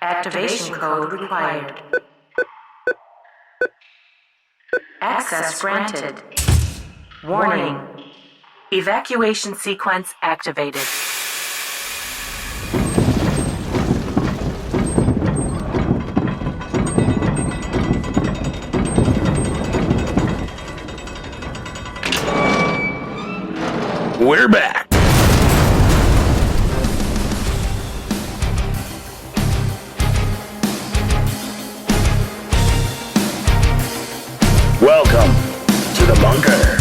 Activation code required. Access granted. Warning. Evacuation sequence activated. We're back. Welcome to the bunker.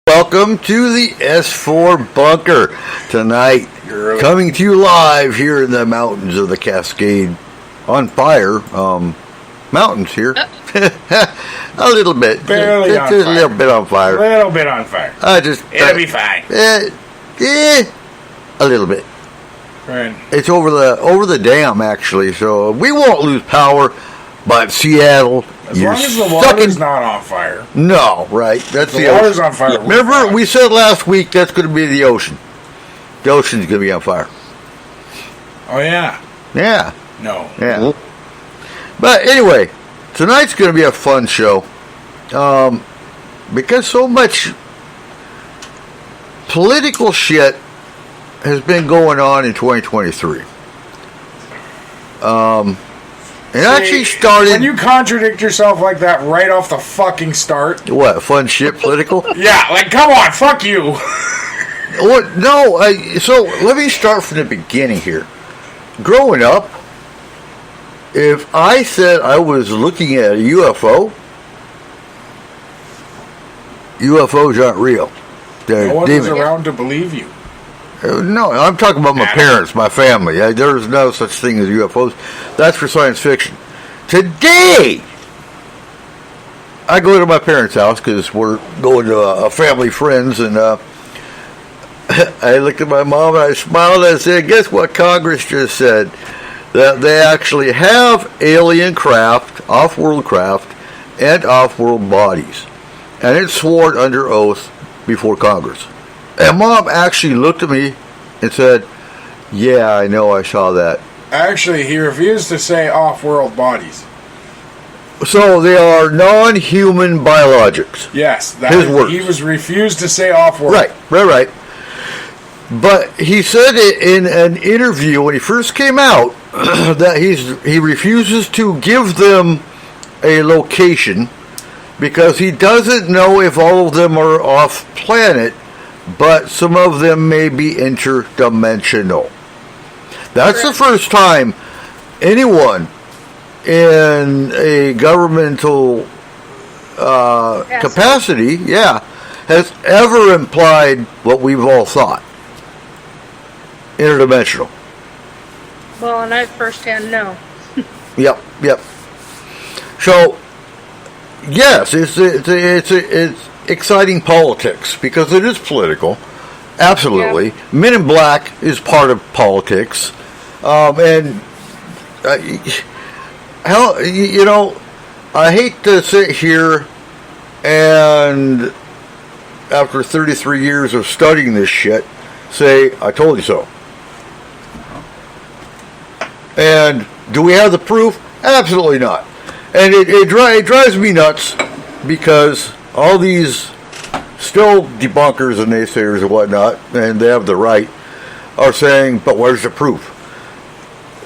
Welcome to the S-4 Bunker. Tonight, coming to you live here in the mountains of the Cascade. On fire. Mountains here. A little bit. Barely on just fire. A little bit on fire. A little bit on fire. It'll be fine. A little bit. Right. It's over the dam, actually, so we won't lose power. But Seattle, As long as the water's not on fire. No, right. That's the water's on fire. Remember, we said last week that's going to be the ocean. The ocean's going to be on fire. Oh, yeah. Yeah. No. Yeah. But anyway, tonight's going to be a fun show. Because so much political shit has been going on in 2023. It actually started... When you contradict yourself like that right off the fucking start... What, fun shit political? Yeah, like, come on, fuck you! What? No, so let me start from the beginning here. Growing up, if I said I was looking at a UFO, UFOs aren't real. They're No one was demons. around to believe you. No, I'm talking about my parents, my family. There's no such thing as UFOs. That's for science fiction. Today, I go to my parents' house because we're going to a family friends, and I looked at my mom and I smiled and I said, guess what Congress just said? That they actually have alien craft, off-world craft, and off-world bodies. And it's sworn under oath before Congress. And Mom actually looked at me and said, yeah, I know, I saw that. Actually, he refused to say off-world bodies. So they are non-human biologics. Yes, his words. He was refused to say off-world. Right. But he said it in an interview when he first came out that he refuses to give them a location because he doesn't know if all of them are off-planet, but some of them may be interdimensional. That's the first time anyone in a governmental capacity, has ever implied what we've all thought. Interdimensional. Well, and I firsthand know. Yep. So, yes, it's exciting politics because it is political. Absolutely. Yeah. Men in Black is part of politics. I hate to sit here and, after 33 years of studying this shit, say, I told you so. And do we have the proof? Absolutely not. And it drives me nuts because all these still debunkers and naysayers and whatnot, and they have the right, are saying, but where's the proof?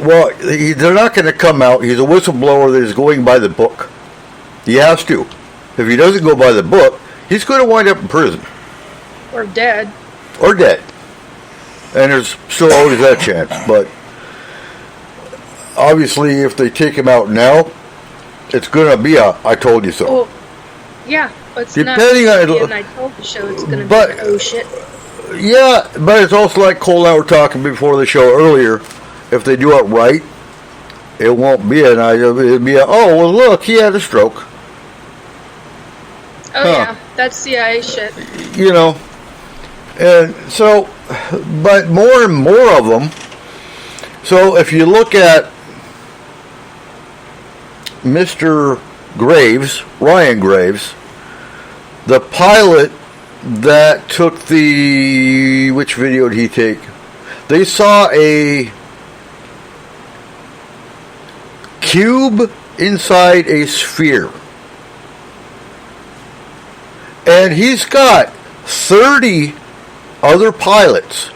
Well, they're not going to come out. He's a whistleblower that is going by the book. He has to. If he doesn't go by the book, he's going to wind up in prison. Or dead. And there's still always that chance. But obviously, if they take him out now, it's going to be a I told you so. Well, Yeah, it's Depending not. on- And I told the show it's going to be But- like, oh shit. Yeah, but it's also like Cole and I were talking before the show earlier. If they do it right, it won't be an item. It'll be oh, well, look, he had a stroke. Oh yeah, that's CIA shit. You know. And so, but more and more of them. So if you look at Mr. Graves, Ryan Graves, the pilot that took which video did he take? They saw a cube inside a sphere. And he's got 30 other pilots,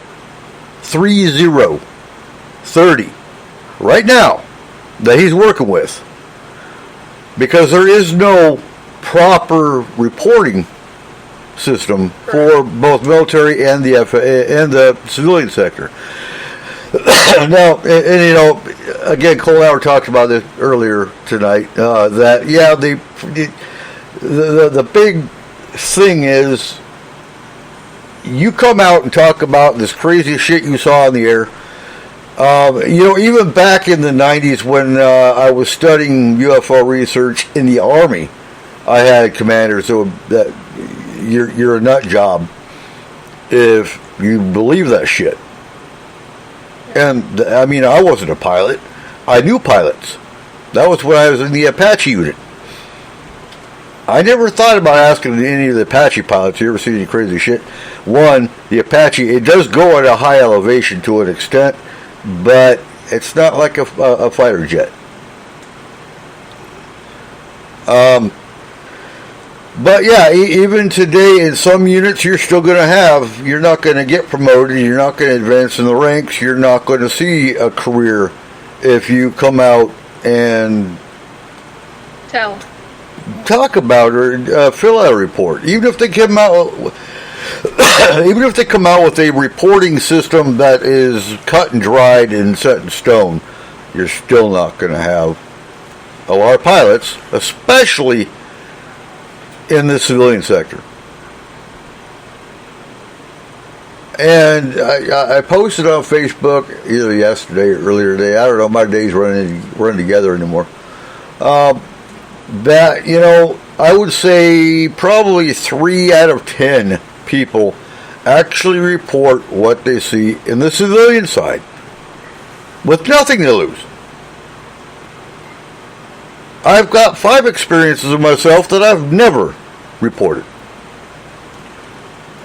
30, right now, that he's working with. Because there is no proper reporting system for both military and the civilian sector. Now, and you know, again, Cole and I were talking about this earlier tonight. That yeah, the big thing is you come out and talk about this crazy shit you saw in the air. You know, even back in the 90s when I was studying UFO research in the Army, I had commanders that you're a nut job if you believe that shit. And I mean, I wasn't a pilot. I knew pilots. That was when I was in the Apache unit. I never thought about asking any of the Apache pilots, you ever seen any crazy shit? One, the Apache, it does go at a high elevation to an extent, but it's not like a fighter jet. But yeah, even today in some units you're not going to get promoted, you're not going to advance in the ranks, you're not going to see a career if you come out and talk about or fill out a report. Even if they come out with a reporting system that is cut and dried and set in stone, you're still not going to have a lot of pilots, especially in the civilian sector. And I posted on Facebook either yesterday or earlier today. I don't know. My days running together anymore. That, you know, I would say probably 3 out of 10 people actually report what they see in the civilian side with nothing to lose. I've got 5 experiences of myself that I've never reported.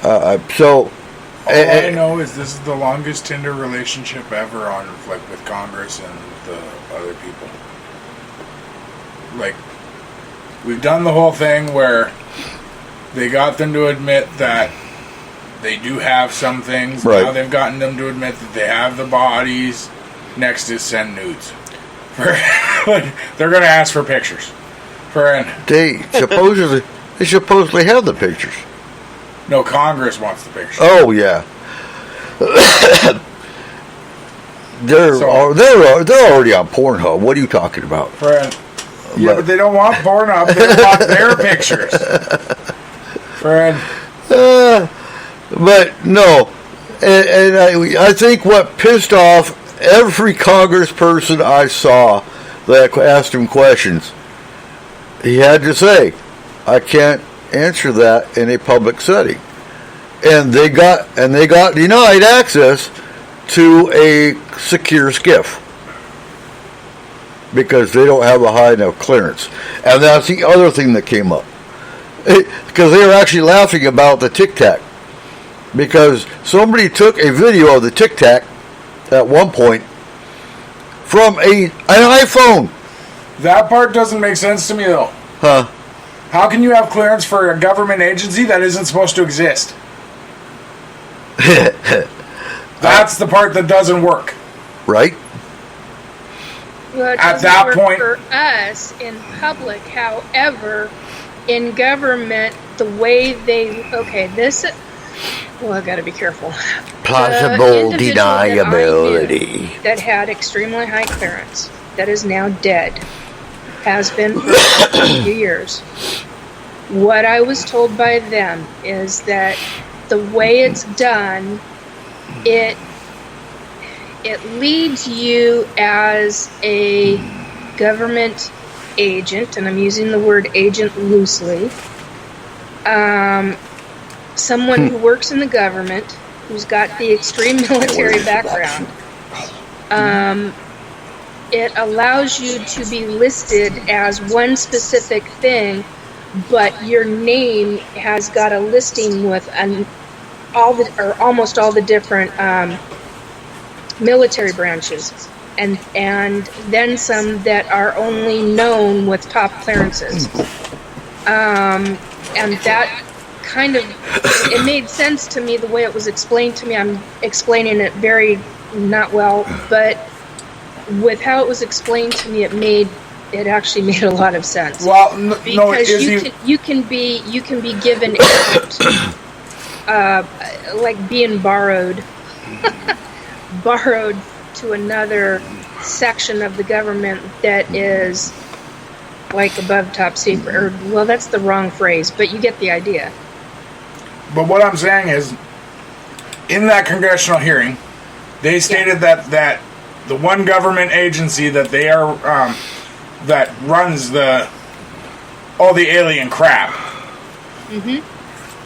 All I know is this is the longest Tinder relationship ever with Congress and the other people. Like, we've done the whole thing where they got them to admit that they do have some things. Right. Now they've gotten them to admit that they have the bodies. Next is send nudes. They're going to ask for pictures. They supposedly have the pictures. No, Congress wants the pictures. Oh yeah. They're already on Pornhub. What are you talking about? Friend. Yeah, but they don't want Pornhub. They want their pictures. Friend. But no, and I think what pissed off every congressperson I saw that asked him questions, he had to say, I can't answer that in a public setting. And they got denied access to a secure skiff because they don't have a high enough clearance. And that's the other thing that came up. Because they were actually laughing about the Tic Tac. Because somebody took a video of the Tic Tac at one point from an iPhone. That part doesn't make sense to me, though. Huh? How can you have clearance for a government agency that isn't supposed to exist? That's the part that doesn't work. Right? Well, it At doesn't that work point- for us in public. However, in government, the way I got to be careful. Plausible The individual that I knew deniability. that had extremely high clearance, that is now dead, has been for a few years. what I was told by them is that the way it's done, it leads you as a government agent, and I'm using the word agent loosely, someone who works in the government, who's got the extreme military background. It allows you to be listed as one specific thing, but your name has got a listing with almost all the different military branches, and then some that are only known with top clearances. And that kind of, it made sense to me the way it was explained to me. I'm explaining it very not well, but with how it was explained to me, it actually made a lot of sense. Well, because you can be given like being borrowed to another section of the government that is like above top secret, or well, that's the wrong phrase, but you get the idea. But what I'm saying is, in that congressional hearing, they stated that the one government agency that they are that runs all the alien crap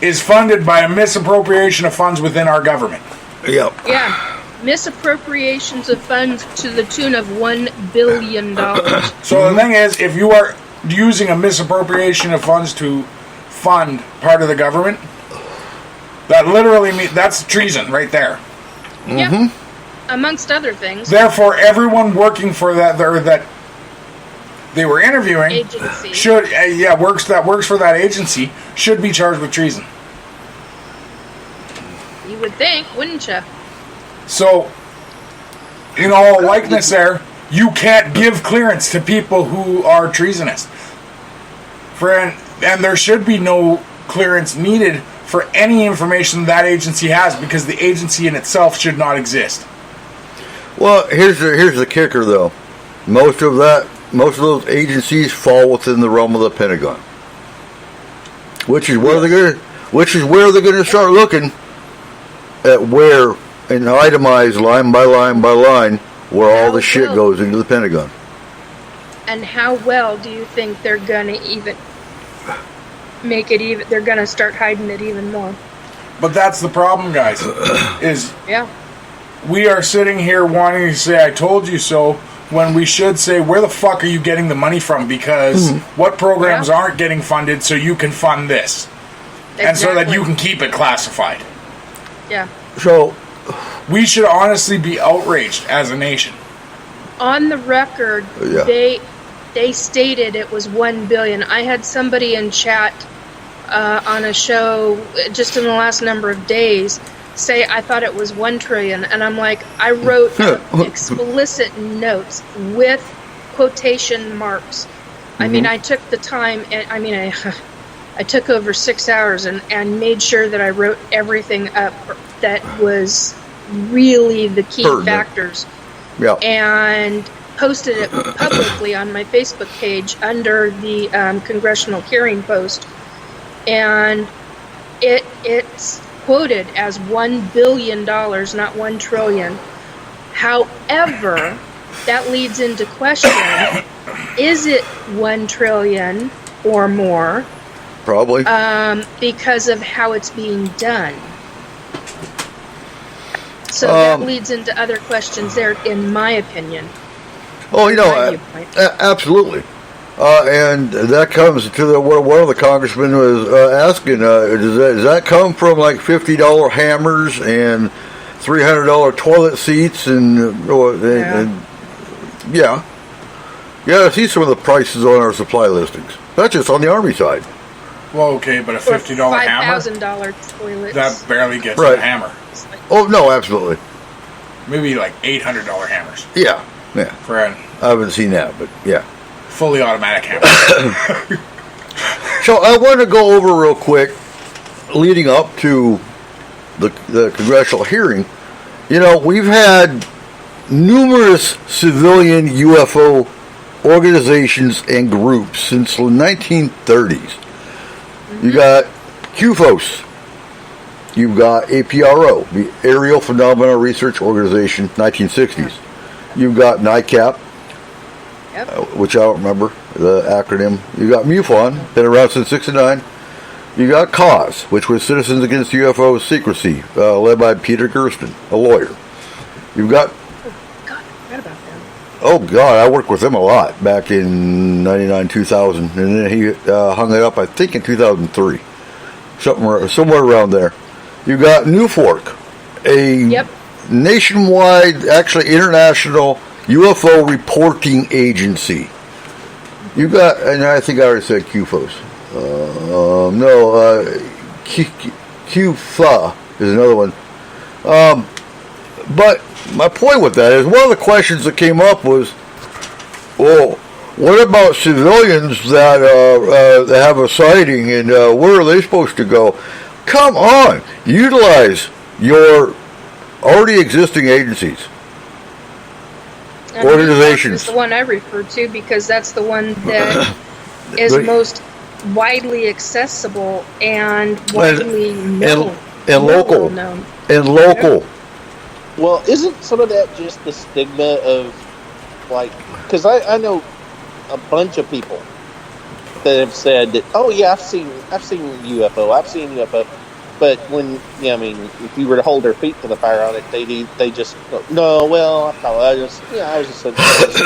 is funded by a misappropriation of funds within our government. Yep. Yeah. Misappropriations of funds to the tune of $1 billion. So the thing is, if you are using a misappropriation of funds to fund part of the government, that literally means that's treason right there. Yeah. Amongst other things. Therefore, everyone working for that, or that they were interviewing, agency should works for that agency should be charged with treason. You would think, wouldn't you? So, in all likeness, there you can't give clearance to people who are treasonous. And there should be no clearance needed for any information that agency has, because the agency in itself should not exist. Well, here's the kicker, though. Most of those agencies fall within the realm of the Pentagon, which is where they're going to start looking at where, and itemize line by line by line, where all the shit goes into the Pentagon. And how well do you think they're going to even make it even? They're going to start hiding it even more. But that's the problem, guys. Is yeah. We are sitting here wanting to say, I told you so, when we should say, where the fuck are you getting the money from? Because what programs aren't getting funded so you can fund this? Exactly. And so that you can keep it classified. Yeah. So, we should honestly be outraged as a nation. On the record, they stated it was $1 billion. I had somebody in chat on a show just in the last number of days say I thought it was $1 trillion, and I'm like, I wrote explicit notes with quotation marks. I mean, I took the time, and I took over 6 hours and made sure that I wrote everything up that was really the key factors. Yeah. And posted it publicly on my Facebook page under the congressional hearing post, and it's quoted as $1 billion, not $1 trillion. However, that leads into question: is it $1 trillion or more? Probably. Because of how it's being done. So that leads into other questions there, in my opinion. Oh, absolutely. And that comes to what one of the congressmen was asking, does that come from like $50 hammers and $300 toilet seats and yeah, I see some of the prices on our supply listings. That's just on the Army side. Well, okay, but a $50 hammer, $5,000 toilets, that barely gets a hammer. Oh no, absolutely. Maybe like $800 hammers. Yeah. I haven't seen that, but yeah. Fully automatic hammer. So I want to go over real quick, leading up to the congressional hearing. We've had numerous civilian UFO organizations and groups since the 1930s. You got QFOS. You've got APRO, the Aerial Phenomena Research Organization, 1960s. You've got NICAP, which I don't remember the acronym. You got MUFON, been around since '69. You got CAUSE, which was Citizens Against UFO Secrecy, led by Peter Gersten, a lawyer. You've got... God, I forgot about them. Oh, God, I worked with him a lot back in 99, 2000. And then he hung it up, I think, in 2003. Somewhere around there. You got NUFORC, a nationwide, actually international UFO reporting agency. You got, and I think I already said QFOS. QFA is another one. But my point with that is one of the questions that came up was, well, what about civilians that have a sighting, and where are they supposed to go? Come on, utilize your already existing agencies, organizations. That's the one I refer to because that's the one that is most widely accessible and widely known. And local. Known. And local. Well, isn't some of that just the stigma of, like, because I know a bunch of people that have said that, oh yeah, I've seen UFO, but when, I mean, if you were to hold their feet to the fire on it, they just go, no, well, I was just a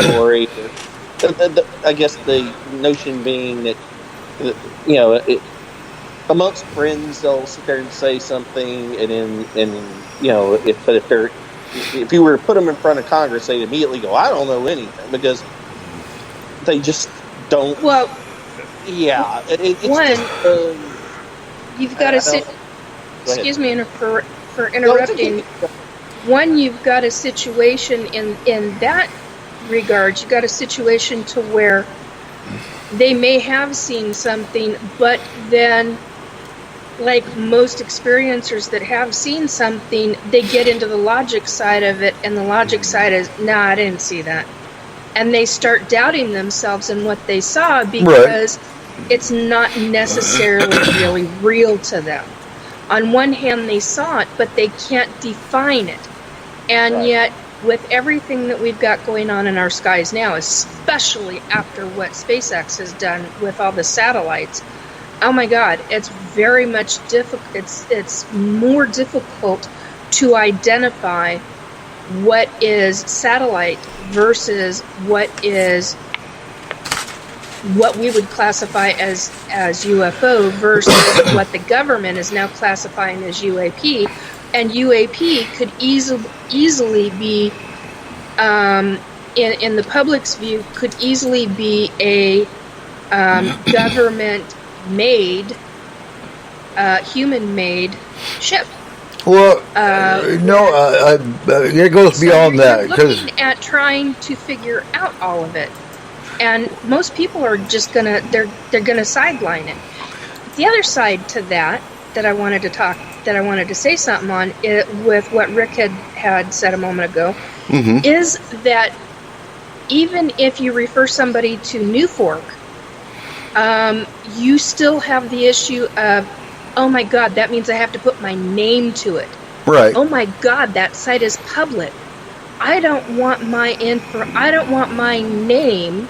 story. I guess the notion being that, amongst friends they'll sit there and say something, and if you were to put them in front of Congress, they'd immediately go, I don't know anything, because they just don't. Well, yeah, it's just, you've got to sit. Excuse me for interrupting. One, you've got a situation in that regard. You've got a situation to where they may have seen something, but then, like most experiencers that have seen something, they get into the logic side of it, and the logic side is, nah, I didn't see that. And they start doubting themselves and what they saw because it's not necessarily really real to them. On one hand, they saw it, but they can't define it. And yet, with everything that we've got going on in our skies now, especially after what SpaceX has done with all the satellites, oh my God, it's very much difficult. It's more difficult to identify what is satellite versus what we would classify as UFO versus what the government is now classifying as UAP. And UAP could easily be, in the public's view, could easily be a government-made, human-made ship. Well, it goes beyond that. You're looking at trying to figure out all of it. And most people are just they're gonna sideline it. The other side to that I wanted to say something on it with what Rick had said a moment ago, is that even if you refer somebody to NUFORC, you still have the issue of, oh my God, that means I have to put my name to it. Right. Oh my God, that site is public. I don't want my name,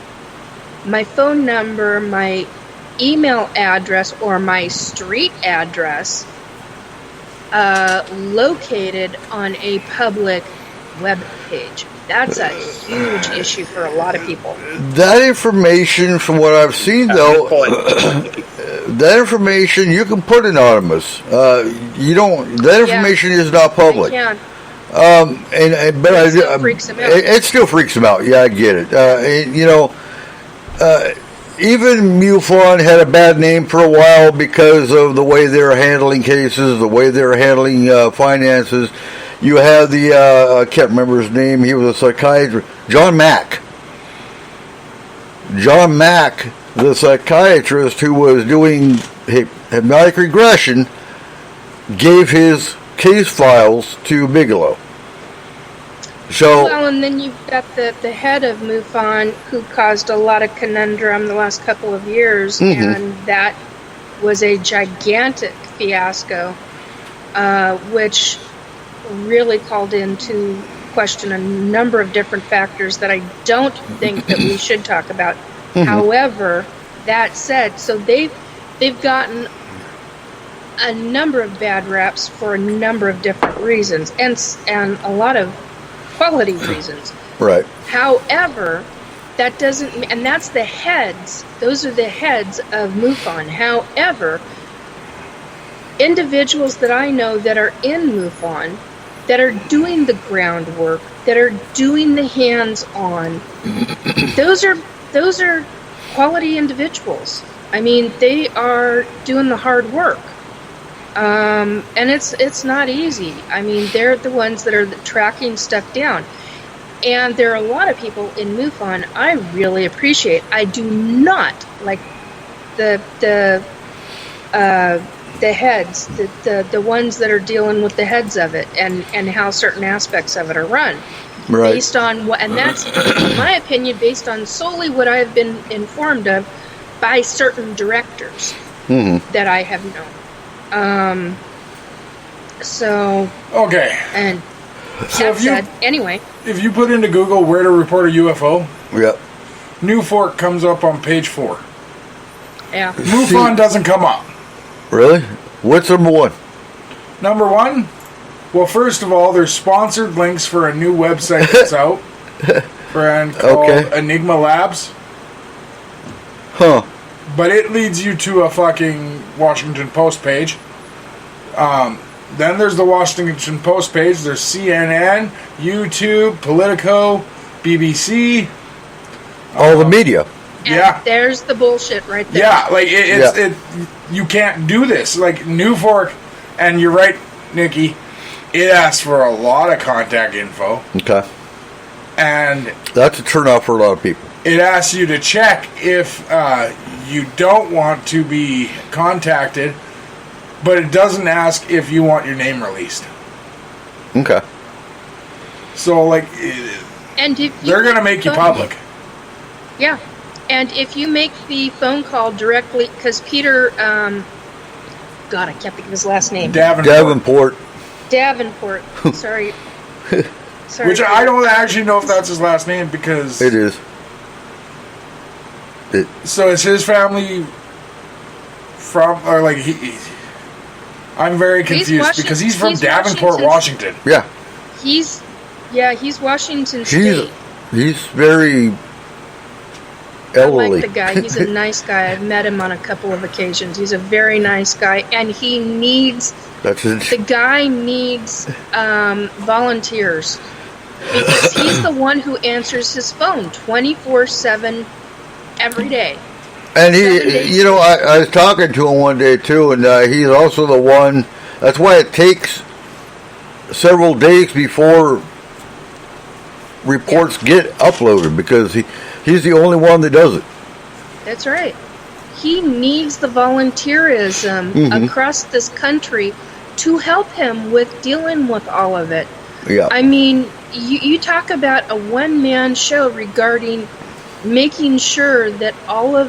my phone number, my email address, or my street address located on a public web page. That's a huge issue for a lot of people. That information, from what I've seen, though, that information you can put anonymous. That information is not public. Can. But it still freaks them out. It still freaks them out. Yeah, I get it. Even MUFON had a bad name for a while because of the way they were handling cases, the way they were handling finances. You had I can't remember his name. He was a psychiatrist, John Mack. John Mack, the psychiatrist who was doing hypnotic regression, gave his case files to Bigelow. Well, and then you've got the head of MUFON, who caused a lot of conundrum the last couple of years, and that was a gigantic fiasco, which really called into question a number of different factors that I don't think that we should talk about. However, that said, so they've gotten a number of bad reps for a number of different reasons, and a lot of quality reasons. Right. However, that doesn't, and that's the heads. Those are the heads of MUFON. However, individuals that I know that are in MUFON, that are doing the groundwork, that are doing the hands-on, those are quality individuals. I mean, they are doing the hard work. And it's not easy. I mean, they're the ones that are tracking stuff down. And there are a lot of people in MUFON I really appreciate. I do not like the heads, the ones that are dealing with the heads of it and how certain aspects of it are run. Right. Based on what, and that's, in my opinion, based on solely what I've been informed of by certain directors that I have known. So. Okay. And so anyway. If you put into Google where to report a UFO, Yep. New Fork comes up on page 4. Yeah. MUFON doesn't come up. Really? What's number one? Number one? Well, first of all, there's sponsored links for a new website that's out. Called Enigma Labs. Huh. But it leads you to a fucking Washington Post page. Then there's the Washington Post page. There's CNN, YouTube, Politico, BBC. All the media. And there's the bullshit right there. Yeah, like you can't do this. Like New Fork, and you're right, Nikki. It asks for a lot of contact info. Okay. And that's a turnoff for a lot of people. It asks you to check if you don't want to be contacted, but it doesn't ask if you want your name released. Okay. So, like, and if they're going to make you public. Yeah. And if you make the phone call directly, because Peter, God, I can't think of his last name. Davenport. Sorry. Which I don't actually know if that's his last name because it is. So is his family from, or like I'm very confused because he's from Davenport, Washington. Yeah. He's Washington State. He's very elderly. I like the guy. He's a nice guy. I've met him on a couple of occasions. He's a very nice guy, and he needs. The guy needs volunteers because he's the one who answers his phone 24/7 every day. And he, I was talking to him one day too, and he's also the one. That's why it takes several days before reports get uploaded because he's the only one that does it. That's right. He needs the volunteerism across this country to help him with dealing with all of it. Yeah. I mean, you talk about a one-man show regarding making sure that all of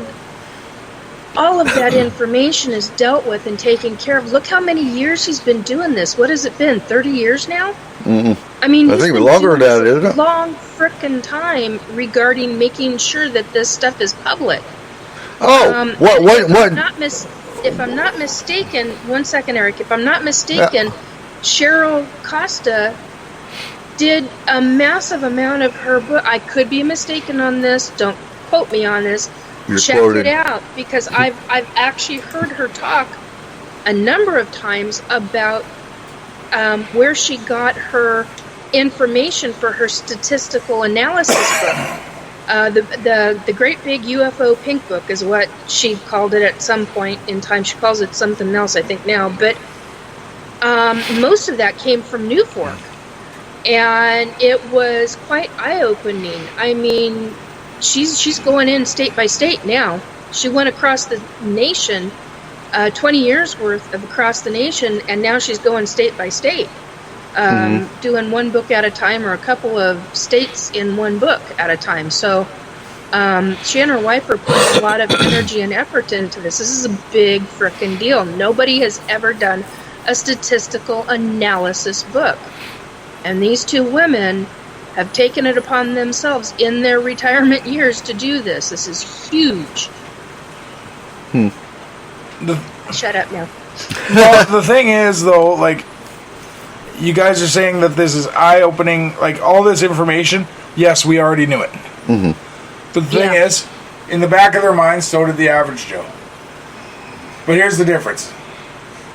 that information is dealt with and taken care of. Look how many years he's been doing this. What has it been? 30 years now? Mm-hmm. I mean, I think longer than that, isn't it? Long frickin' time regarding making sure that this stuff is public. Oh, If I'm not mistaken, one second, Eric. If I'm not mistaken, Cheryl Costa did a massive amount of her book. I could be mistaken on this. Don't quote me on this. Check it out because I've actually heard her talk a number of times about where she got her information for her statistical analysis book. The Great Big UFO Pink Book is what she called it at some point in time. She calls it something else, I think, now. But most of that came from New Fork. And it was quite eye-opening. I mean, she's going in state by state now. She went across the nation, 20 years worth of across the nation, and now she's going state by state. Doing one book at a time or a couple of states in one book at a time. So She and her wife are putting a lot of energy and effort into this. This is a big frickin' deal. Nobody has ever done a statistical analysis book. And these two women have taken it upon themselves in their retirement years to do this. This is huge. Shut up now. Well, the thing is, though, like, you guys are saying that this is eye-opening, like, all this information, yes, we already knew it. Mm-hmm. But the thing is, in the back of their minds, so did the average Joe. But here's the difference.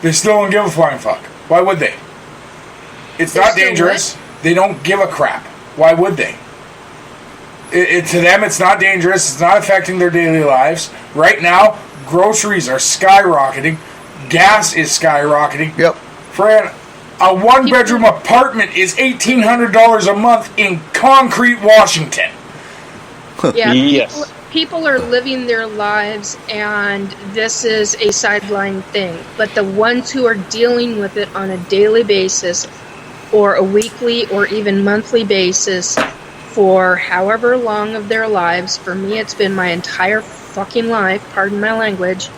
They still don't give a flying fuck. Why would they? It's not dangerous. They don't give a crap. Why would they? To them, it's not dangerous. It's not affecting their daily lives. Right now, groceries are skyrocketing. Gas is skyrocketing. Yep. Fran, a one-bedroom apartment is $1,800 a month in Concrete, Washington. Yeah, Yes. people are living their lives, and this is a sideline thing. But the ones who are dealing with it on a daily basis, or a weekly or even monthly basis, for however long of their lives, for me it's been my entire fucking life, pardon my language,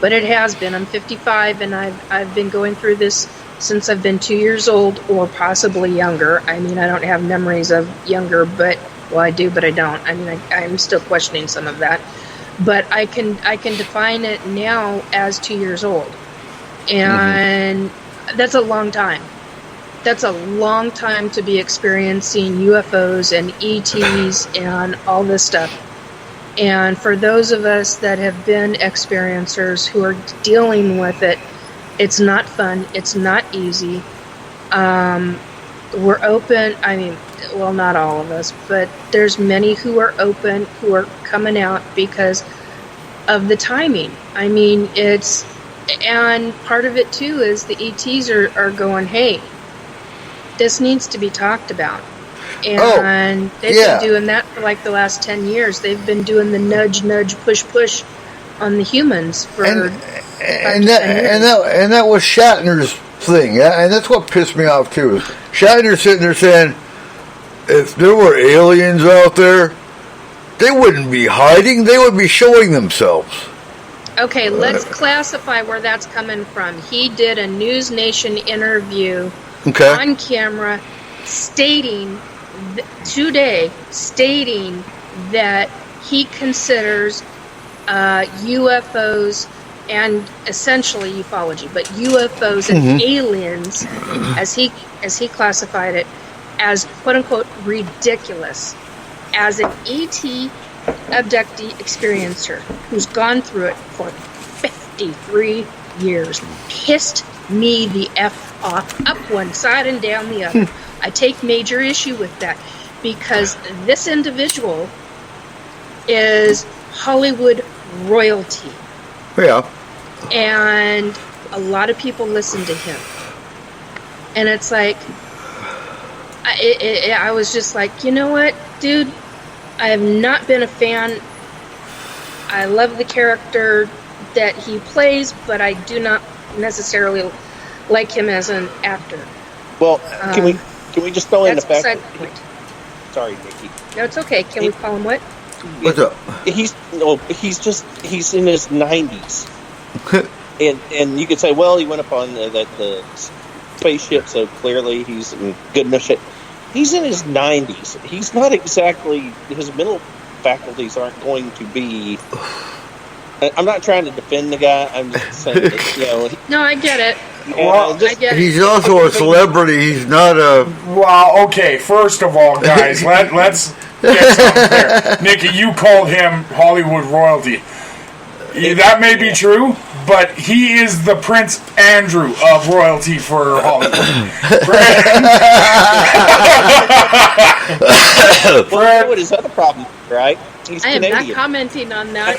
but it has been. I'm 55, and I've been going through this since I've been 2 years old, or possibly younger. I mean, I don't have memories of younger, but, well, I do, but I don't. I mean, I'm still questioning some of that. But I can define it now as 2 years old. And that's a long time. That's a long time to be experiencing UFOs and ETs and all this stuff. And for those of us that have been experiencers who are dealing with it, it's not fun. It's not easy. We're open. I mean, well, not all of us, but there's many who are open, who are coming out because of the timing. I mean, and part of it too is the ETs are going, hey, this needs to be talked about. And they've been doing that for like the last 10 years. They've been doing the nudge, push on the humans for and that was Shatner's thing, and that's what pissed me off too. Shatner sitting there saying, if there were aliens out there, they wouldn't be hiding; they would be showing themselves. Okay, let's classify where that's coming from. He did a News Nation interview on camera, stating that he considers UFOs and essentially ufology, but UFOs and aliens, as he classified it, as quote unquote ridiculous. As an ET abductee experiencer who's gone through it for 53 years, pissed me the F off, up one side and down the other. I take major issue with that because this individual is Hollywood royalty. Yeah. And a lot of people listen to him. And it's like, I was just like, you know what, dude? I have not been a fan. I love the character that he plays, but I do not necessarily like him as an actor. Well, can we just throw in the fact that sorry, Nikki. No, it's okay. Can we call him what? What's up? He's in his 90s. and you could say, well, he went up on the spaceship, so clearly he's in good enough shape. He's in his 90s. He's not exactly, his mental faculties aren't going to be. I'm not trying to defend the guy. I'm just saying that, No, I get it. Well, I get he's also a celebrity. He's not a. Well, okay. First of all, guys, let's get something there. Nikki, you called him Hollywood royalty. That may be true, but he is the Prince Andrew of royalty for Hollywood. Well, what is that a problem, right? He's I am Canadian. not commenting on that.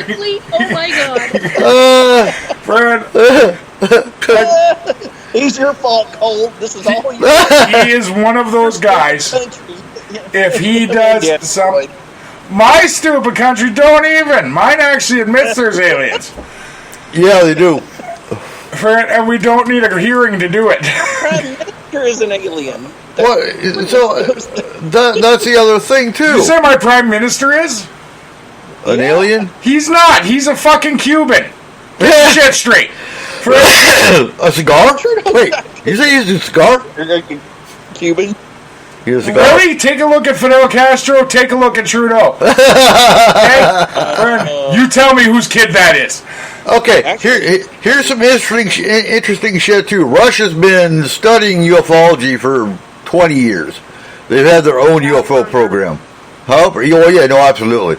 Publicly, oh my god. Fred, He's your fault, Cole. This is all you. he is one of those guys. If he does something. My stupid country don't even. Mine actually admits there's aliens. Yeah, they do. And we don't need a hearing to do it. Prime Minister is an alien. Well, so that's the other thing too. You say my prime minister is? An alien? He's not. He's a fucking Cuban. Get your shit straight. A cigar? Wait, you say he's a cigar? Cuban? He's a cigar. Really? Take a look at Fidel Castro. Take a look at Trudeau. Okay? You tell me whose kid that is. Okay, here's some interesting shit too. Russia's been studying ufology for 20 years. They've had their own UFO program. Huh? Oh yeah, no, absolutely.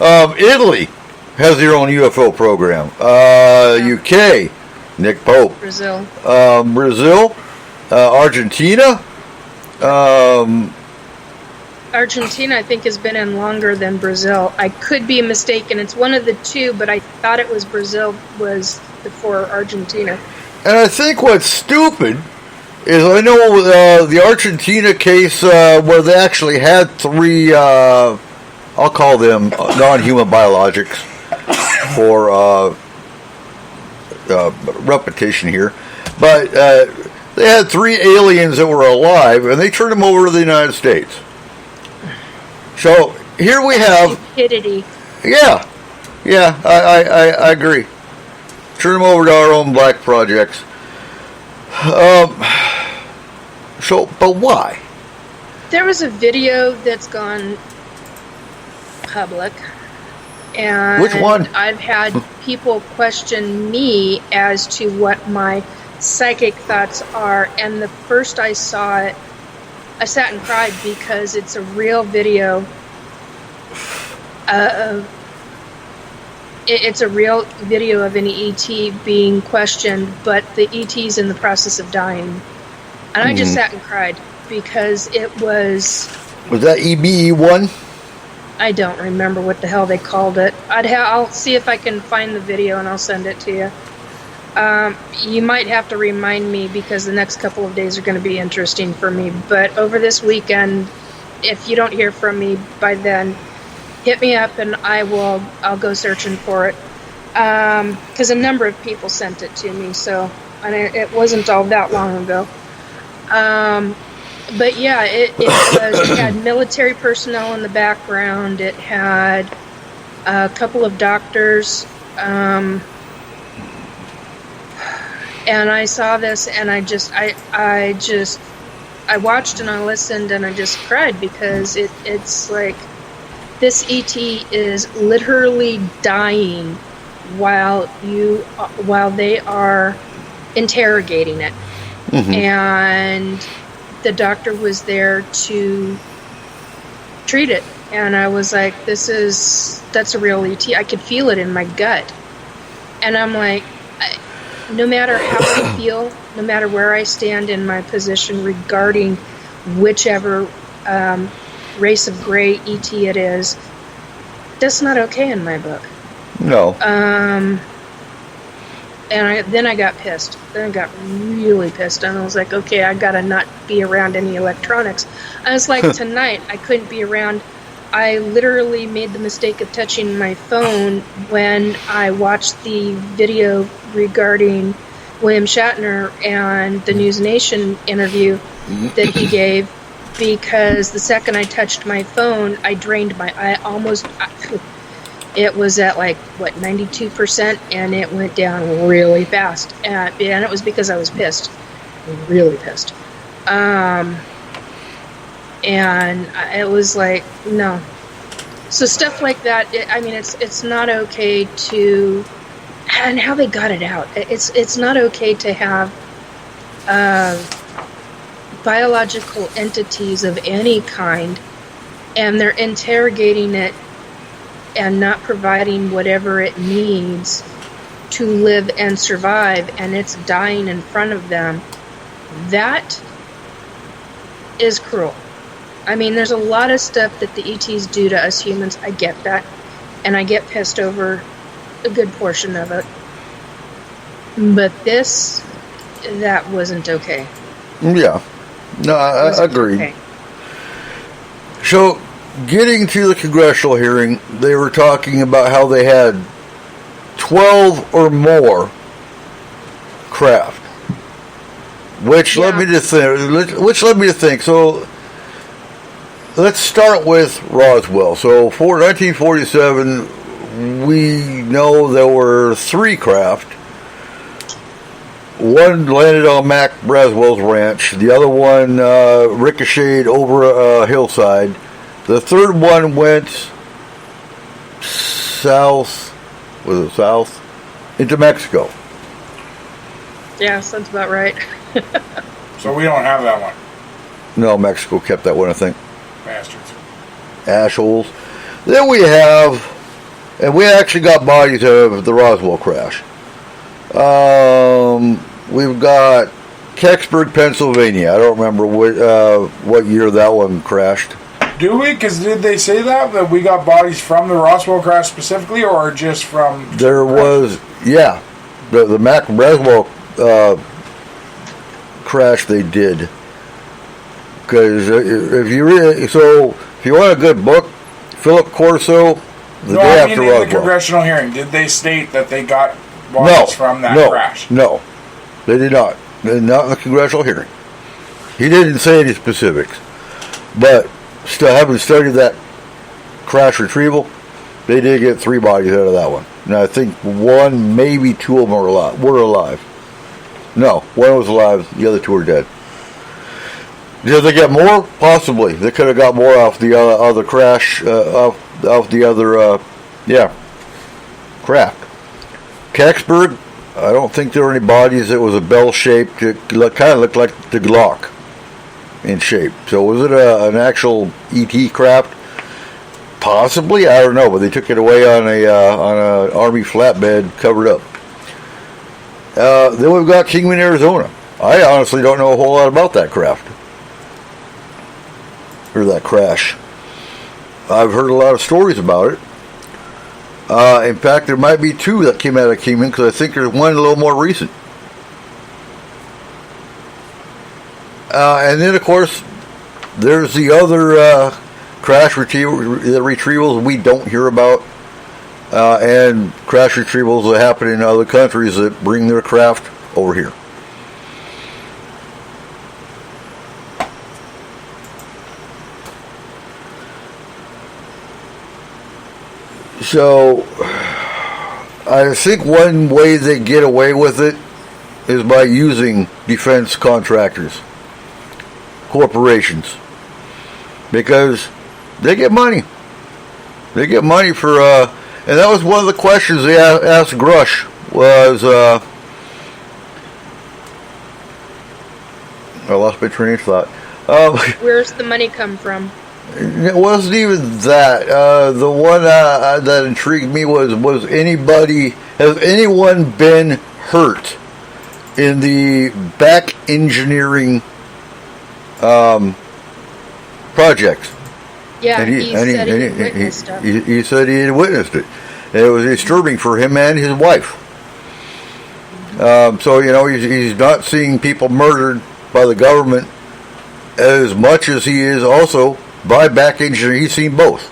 Italy has their own UFO program. UK, Nick Pope. Brazil. Brazil, Argentina. Argentina, I think, has been in longer than Brazil. I could be mistaken. It's one of the two, but I thought it was Brazil was before Argentina. And I think what's stupid is I know the Argentina case where they actually had 3, I'll call them non-human biologics for repetition here, but they had 3 aliens that were alive, and they turned them over to the United States. So here we have Stupidity. Yeah, I agree. Turn them over to our own black projects. But why? There was a video that's gone public, and which one? I've had people question me as to what my psychic thoughts are, and the first I saw it, I sat and cried because it's a real video. It's a real video of an ET being questioned, but the ET's in the process of dying. And I just sat and cried because it was... Was that EBE1? I don't remember what the hell they called it. I'll see if I can find the video and I'll send it to you. You might have to remind me because the next couple of days are going to be interesting for me. But over this weekend, if you don't hear from me by then, hit me up and I'll go searching for it. Because a number of people sent it to me, and it wasn't all that long ago. But yeah, it had military personnel in the background. It had a couple of doctors. And I saw this, and I watched and I listened, and I just cried because it's like this ET is literally dying while they are interrogating it, and the doctor was there to treat it, and I was like, that's a real ET. I could feel it in my gut, and I'm like, no matter how I feel, no matter where I stand in my position regarding whichever race of gray ET it is, that's not okay in my book. No. And then I got pissed. Then I got really pissed, and I was like, okay, I gotta not be around any electronics. I was like, tonight, I couldn't be around. I literally made the mistake of touching my phone when I watched the video regarding William Shatner and the News Nation interview that he gave, because the second I touched my phone, I drained it was at 92%, and it went down really fast. And it was because I was pissed. Really pissed. And it was like, no. So stuff like that, it's not okay to... And how they got it out. It's not okay to have biological entities of any kind, and they're interrogating it and not providing whatever it needs to live and survive, and it's dying in front of them. That is cruel. There's a lot of stuff that the ETs do to us humans. I get that. And I get pissed over a good portion of it. But that wasn't okay. Yeah. No, I agree. Okay. So, getting to the congressional hearing, they were talking about how they had 12 or more craft which led me to think. So let's start with Roswell. So for 1947, we know there were 3 craft. One landed on Mac Braswell's ranch. The other one ricocheted over a hillside. The third one went south. Was it south? Into Mexico. Yeah, sounds about right. So we don't have that one. No, Mexico kept that one, I think. Bastards. Assholes. Then we have, and we actually got bodies of the Roswell crash. We've got Kecksburg, Pennsylvania. I don't remember what year that one crashed. Do we? Because did they say that we got bodies from the Roswell crash specifically, or just from? There was, yeah, the Mac Braswell crash. They did, because if you want a good book, Philip Corso, the day after Roswell. In the congressional hearing, did they state that they got bodies from that crash? No, they did not. Not in the congressional hearing. He didn't say any specifics, but still, having studied that crash retrieval, they did get 3 bodies out of that one. And I think 1, maybe 2 of them were alive. No, 1 was alive, the other 2 are dead. Did they get more? Possibly. They could have got more off the other crash, off the other, craft. Kecksburg, I don't think there were any bodies. It was a bell-shaped, it kind of looked like the Glock in shape. So was it an actual ET craft? Possibly, I don't know, but they took it away on a Army flatbed covered up. Then we've got Kingman, Arizona. I honestly don't know a whole lot about that craft or that crash. I've heard a lot of stories about it. In fact, there might be 2 that came out of Kingman, because I think there's one a little more recent. And then, of course, there's the other crash retrievals we don't hear about, and crash retrievals that happen in other countries that bring their craft over here. So, I think one way they get away with it is by using defense contractors, corporations, because they get money. They get money for, and that was one of the questions they asked Grush was, I lost my train of thought. Where's the money come from? It wasn't even that. The one that intrigued me was has anyone been hurt in the back engineering projects? Yeah, and he said he witnessed it. He said he had witnessed it. And it was disturbing for him and his wife. So, he's not seeing people murdered by the government as much as he is also by back engineering. He's seen both.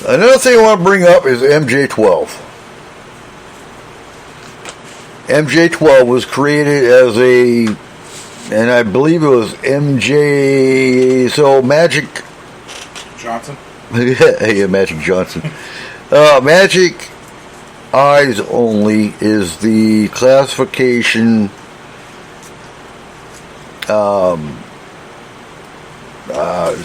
Another thing I want to bring up is MJ-12. MJ-12 was created as and I believe it was MJ, so Magic Johnson? Yeah, Magic Johnson. Magic Eyes Only is the classification.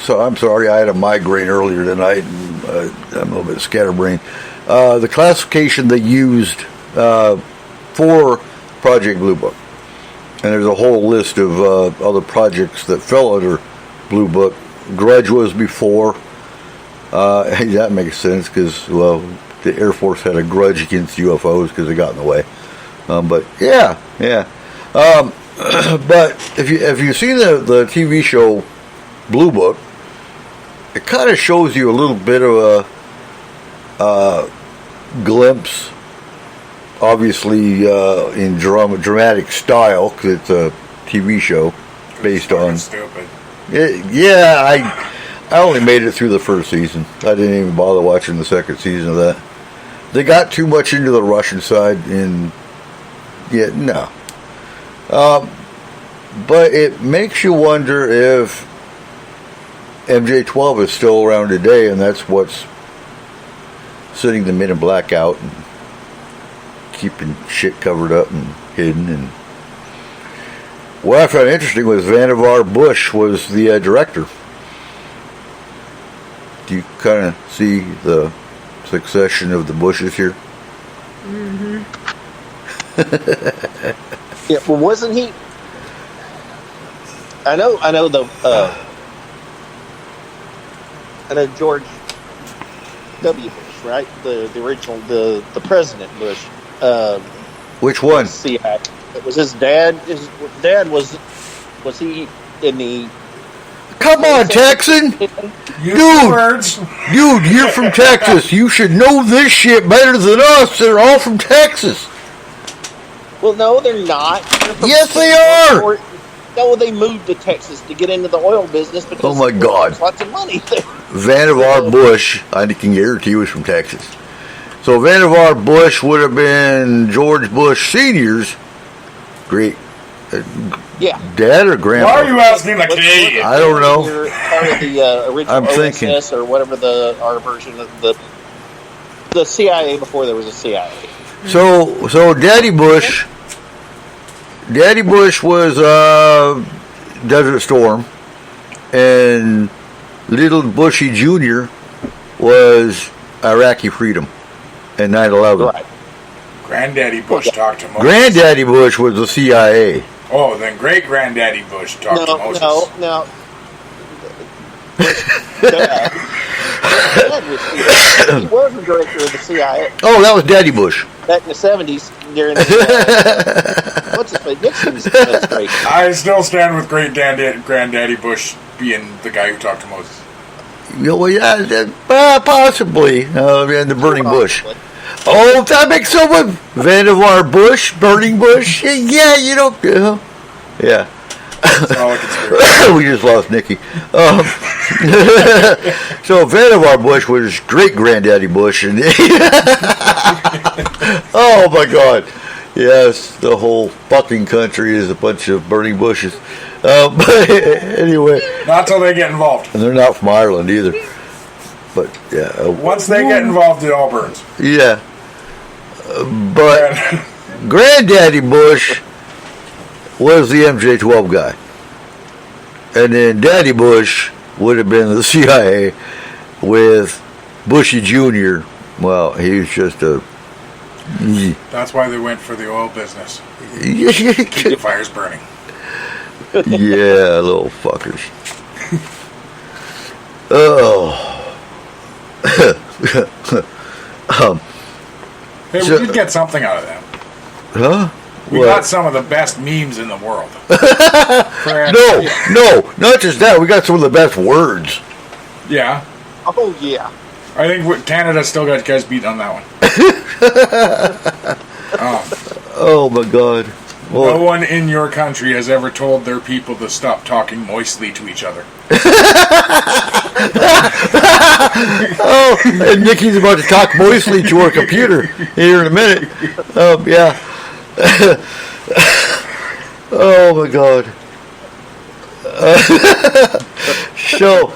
So I'm sorry, I had a migraine earlier tonight, and I'm a little bit scatterbrained. The classification they used for Project Blue Book, and there's a whole list of other projects that fell under Blue Book. Grudge was before. That makes sense because, well, the Air Force had a grudge against UFOs because they got in the way. But yeah. But if you've seen the TV show Blue Book, it kind of shows you a little bit of a glimpse, obviously in dramatic style, because it's a TV show based on. Stupid. I only made it through the first season. I didn't even bother watching the second season of that. They got too much into the Russian side in Yeah, no. But it makes you wonder if MJ-12 is still around today, and that's what's sending the men in black out and keeping shit covered up and hidden. And what I found interesting was Vannevar Bush was the director. Do you kind of see the succession of the Bushes here? Mm-hmm. Yeah, well, wasn't he? I know George W. Bush, right? The original, the President Bush. Which one? CIA. It was his dad. His dad was he in the? Come on, Texan! Dude, you're from Texas. You should know this shit better than us. They're all from Texas. Well, no, they're not. Yes, they are. No, they moved to Texas to get into the oil business because oh my God, there's lots of money there. Vannevar Bush, I can guarantee, was from Texas. So Vannevar Bush would have been George Bush Sr.'s great dad or grandpa. Why are you asking the Canadian? I don't know. You're part of the original I'm thinking. OSS or whatever our version of the CIA before there was a CIA. So Daddy Bush was Desert Storm, and Little Bushy Jr. was Iraqi Freedom and 9/11. Right. Granddaddy Bush talked to Moses. Granddaddy Bush was the CIA. Oh, then Great-Granddaddy Bush talked to Moses. No. Dad he was the director of the CIA. Oh, that was Daddy Bush. Back in the 70s during the, what's his name? Nixon's administration. I still stand with Great-Granddaddy Bush being the guy who talked to Moses. Well, yeah, possibly. And the burning bush. Possibly. Oh, that makes so much. Vannevar Bush, burning bush. Yeah, you don't. Yeah. That's all I can say. We just lost Nikki. So Vannevar Bush was great granddaddy Bush, and oh my God, yes, the whole fucking country is a bunch of burning bushes. But anyway, Not till they get involved. and they're not from Ireland either. But yeah, Once they get involved, it all burns. yeah. But Granddaddy Bush was the MJ-12 guy. And then Daddy Bush would have been the CIA with Bushy Jr. Well, he was just a... That's why they went for the oil business. Keep the fires burning. Yeah, little fuckers. Oh. Hey, we did get something out of that. Huh? We What? got some of the best memes in the world. No, not just that. We got some of the best words. Yeah. Oh, yeah. I think Canada still got guys beat on that one. Oh my God. No one in your country has ever told their people to stop talking moistly to each other. Oh, and Nikki's about to talk moistly to her computer here in a minute. Yeah. Oh my God. So,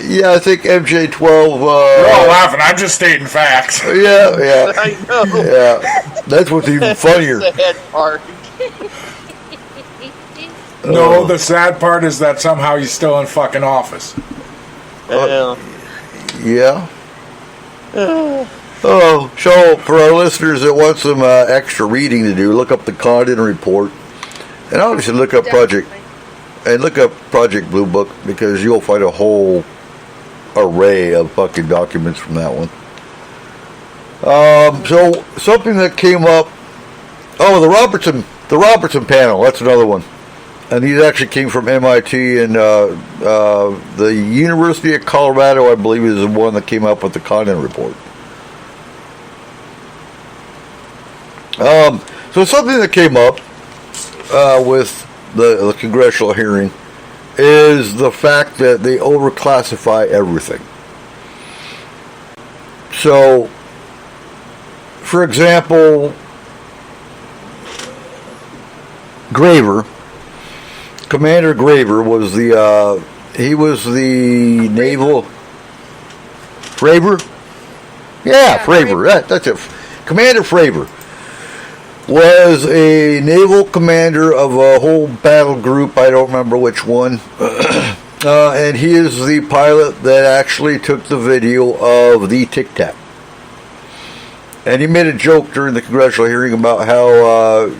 yeah, I think MJ-12. We're all laughing. I'm just stating facts. Yeah. I know. Yeah, that's what's even funnier. That's the sad part. No, the sad part is that somehow he's still in fucking office. Yeah. Oh, so for our listeners that want some extra reading to do, look up the Condon Report, and obviously look up Project Blue Book, because you'll find a whole array of fucking documents from that one. So something that came up. Oh, the Robertson panel. That's another one, and these actually came from MIT and the University of Colorado, I believe, is the one that came up with the Condon Report. So something that came up with the congressional hearing is the fact that they overclassify everything. So, for example, Graver, Commander Graver was he was the naval. Fravor? Yeah, Fravor. That's it. Commander Fravor was a naval commander of a whole battle group. I don't remember which one. And he is the pilot that actually took the video of the Tic Tac. And he made a joke during the congressional hearing about how,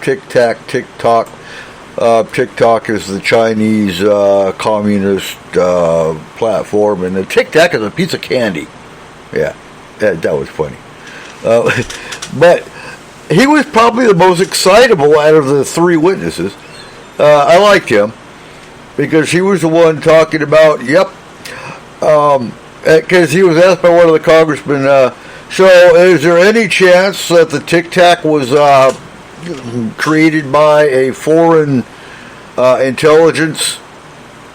Tic Tac, TikTok. TikTok is the Chinese communist platform, and the Tic Tac is a piece of candy. Yeah, that was funny. But he was probably the most excitable out of the three witnesses. I liked him because he was the one talking about, because he was asked by one of the congressmen, so is there any chance that the Tic Tac was created by a foreign intelligence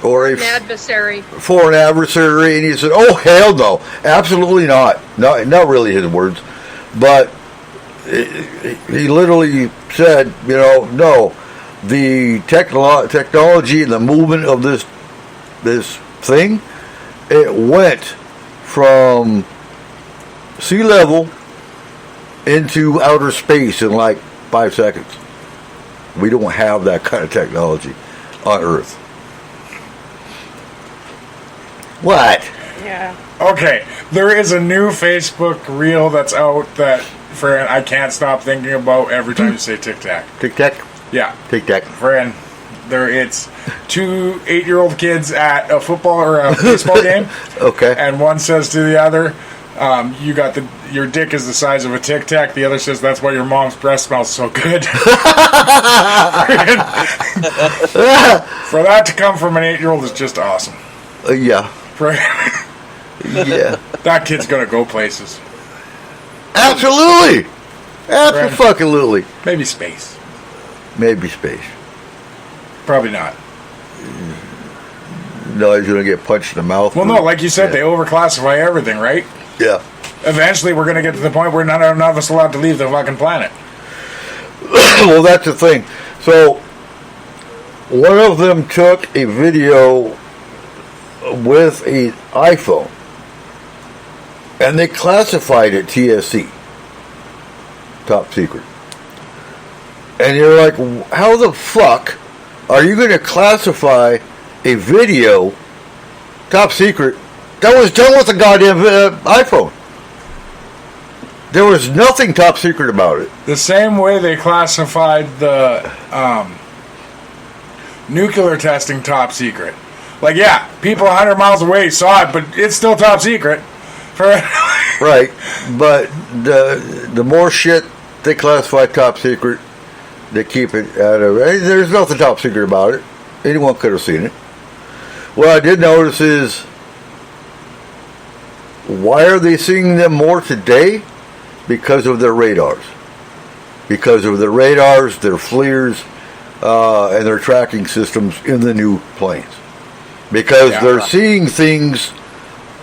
or an adversary? Foreign adversary? And he said, "Oh hell no, absolutely not. Not really his words, but he literally said, no, the technology and the movement of this thing, it went from sea level into outer space in like 5 seconds. We don't have that kind of technology on Earth." What? Yeah. Okay, there is a new Facebook reel that's out that, friend, I can't stop thinking about every time you say Tic Tac. Tic Tac? Yeah. Tic Tac. Friend, it's 2 8-year-old kids at a football or a baseball game. Okay. And one says to the other, your dick is the size of a Tic Tac. The other says, that's why your mom's breath smells so good. For that to come from an 8-year-old is just awesome. Yeah. Yeah. That kid's gonna go places. Absolutely. Absolutely. Maybe space. Maybe space. Probably not. No, he's gonna get punched in the mouth. Well, no, like you said, they overclassify everything, right? Yeah. Eventually, we're gonna get to the point where none of us allowed to leave the fucking planet. Well, that's the thing. So, one of them took a video with an iPhone, and they classified it TSC, top secret. And you're like, how the fuck are you going to classify a video top secret that was done with a goddamn iPhone? There was nothing top secret about it. The same way they classified the nuclear testing top secret. Like, yeah, people 100 miles away saw it, but it's still top secret. Right, but the more shit they classify top secret, they keep it out of. There's nothing top secret about it. Anyone could have seen it. What I did notice is, why are they seeing them more today? Because of their radars. Because of their radars, their FLIRs, and their tracking systems in the new planes. Because they're seeing things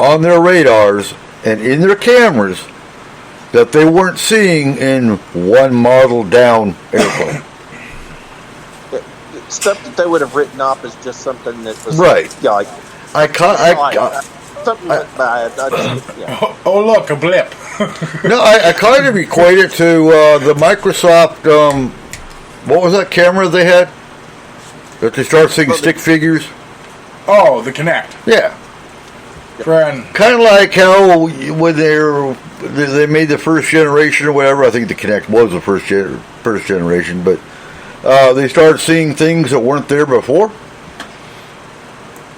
on their radars and in their cameras that they weren't seeing in one model down airplane. Stuff that they would have written off as just something that was right. Like, something went by. Oh, look, a blip. No, I kind of equate it to the Microsoft. What was that camera they had that they started seeing stick figures? Oh, the Kinect. Yeah. Friend. Kind of like how when they made the first generation or whatever. I think the Kinect was the first generation, but they started seeing things that weren't there before.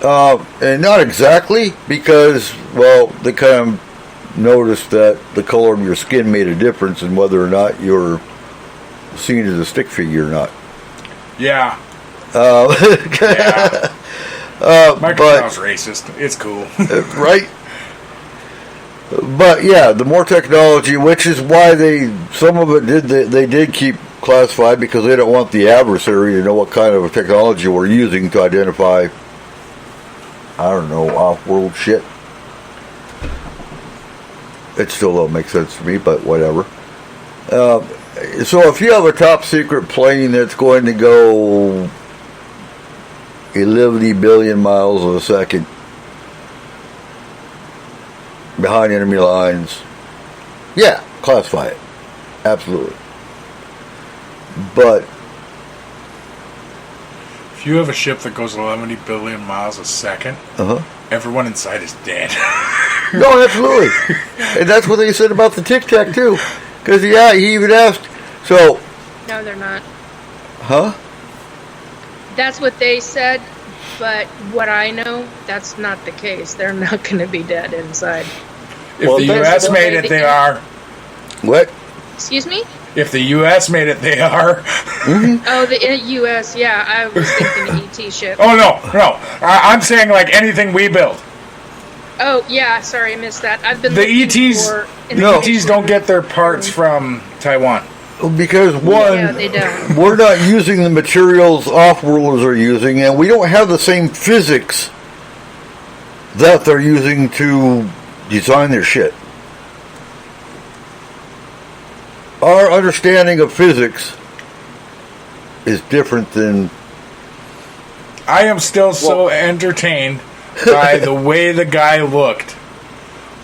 And not exactly, because, well, they kind of noticed that the color of your skin made a difference in whether or not you're seen as a stick figure or not. Yeah. Yeah. Microsoft's racist. It's cool. Right? But yeah, the more technology, which is why some of it they did keep classified, because they don't want the adversary to know what kind of technology we're using to identify, I don't know, off-world shit. It still don't make sense to me, but whatever. So if you have a top secret plane that's going to go 11 billion miles a second behind enemy lines, yeah, classify it. Absolutely. But if you have a ship that goes 11 billion miles a second, everyone inside is dead. No, absolutely. And that's what they said about the Tic Tac, too. Because, yeah, he even asked, so... No, they're not. Huh? That's what they said, but what I know, that's not the case. They're not going to be dead inside. If the U.S. made it, they are. What? Excuse me? If the U.S. made it, they are. Oh, the U.S., yeah, I was thinking E.T. ship. Oh, no. I'm saying, like, anything we build. Oh, yeah, sorry, I missed that. I've been The ETs don't get their parts from Taiwan. Because, one, yeah, they don't. We're not using the materials off-worlders are using, and we don't have the same physics that they're using to design their shit. Our understanding of physics is different than... I am still so entertained by the way the guy looked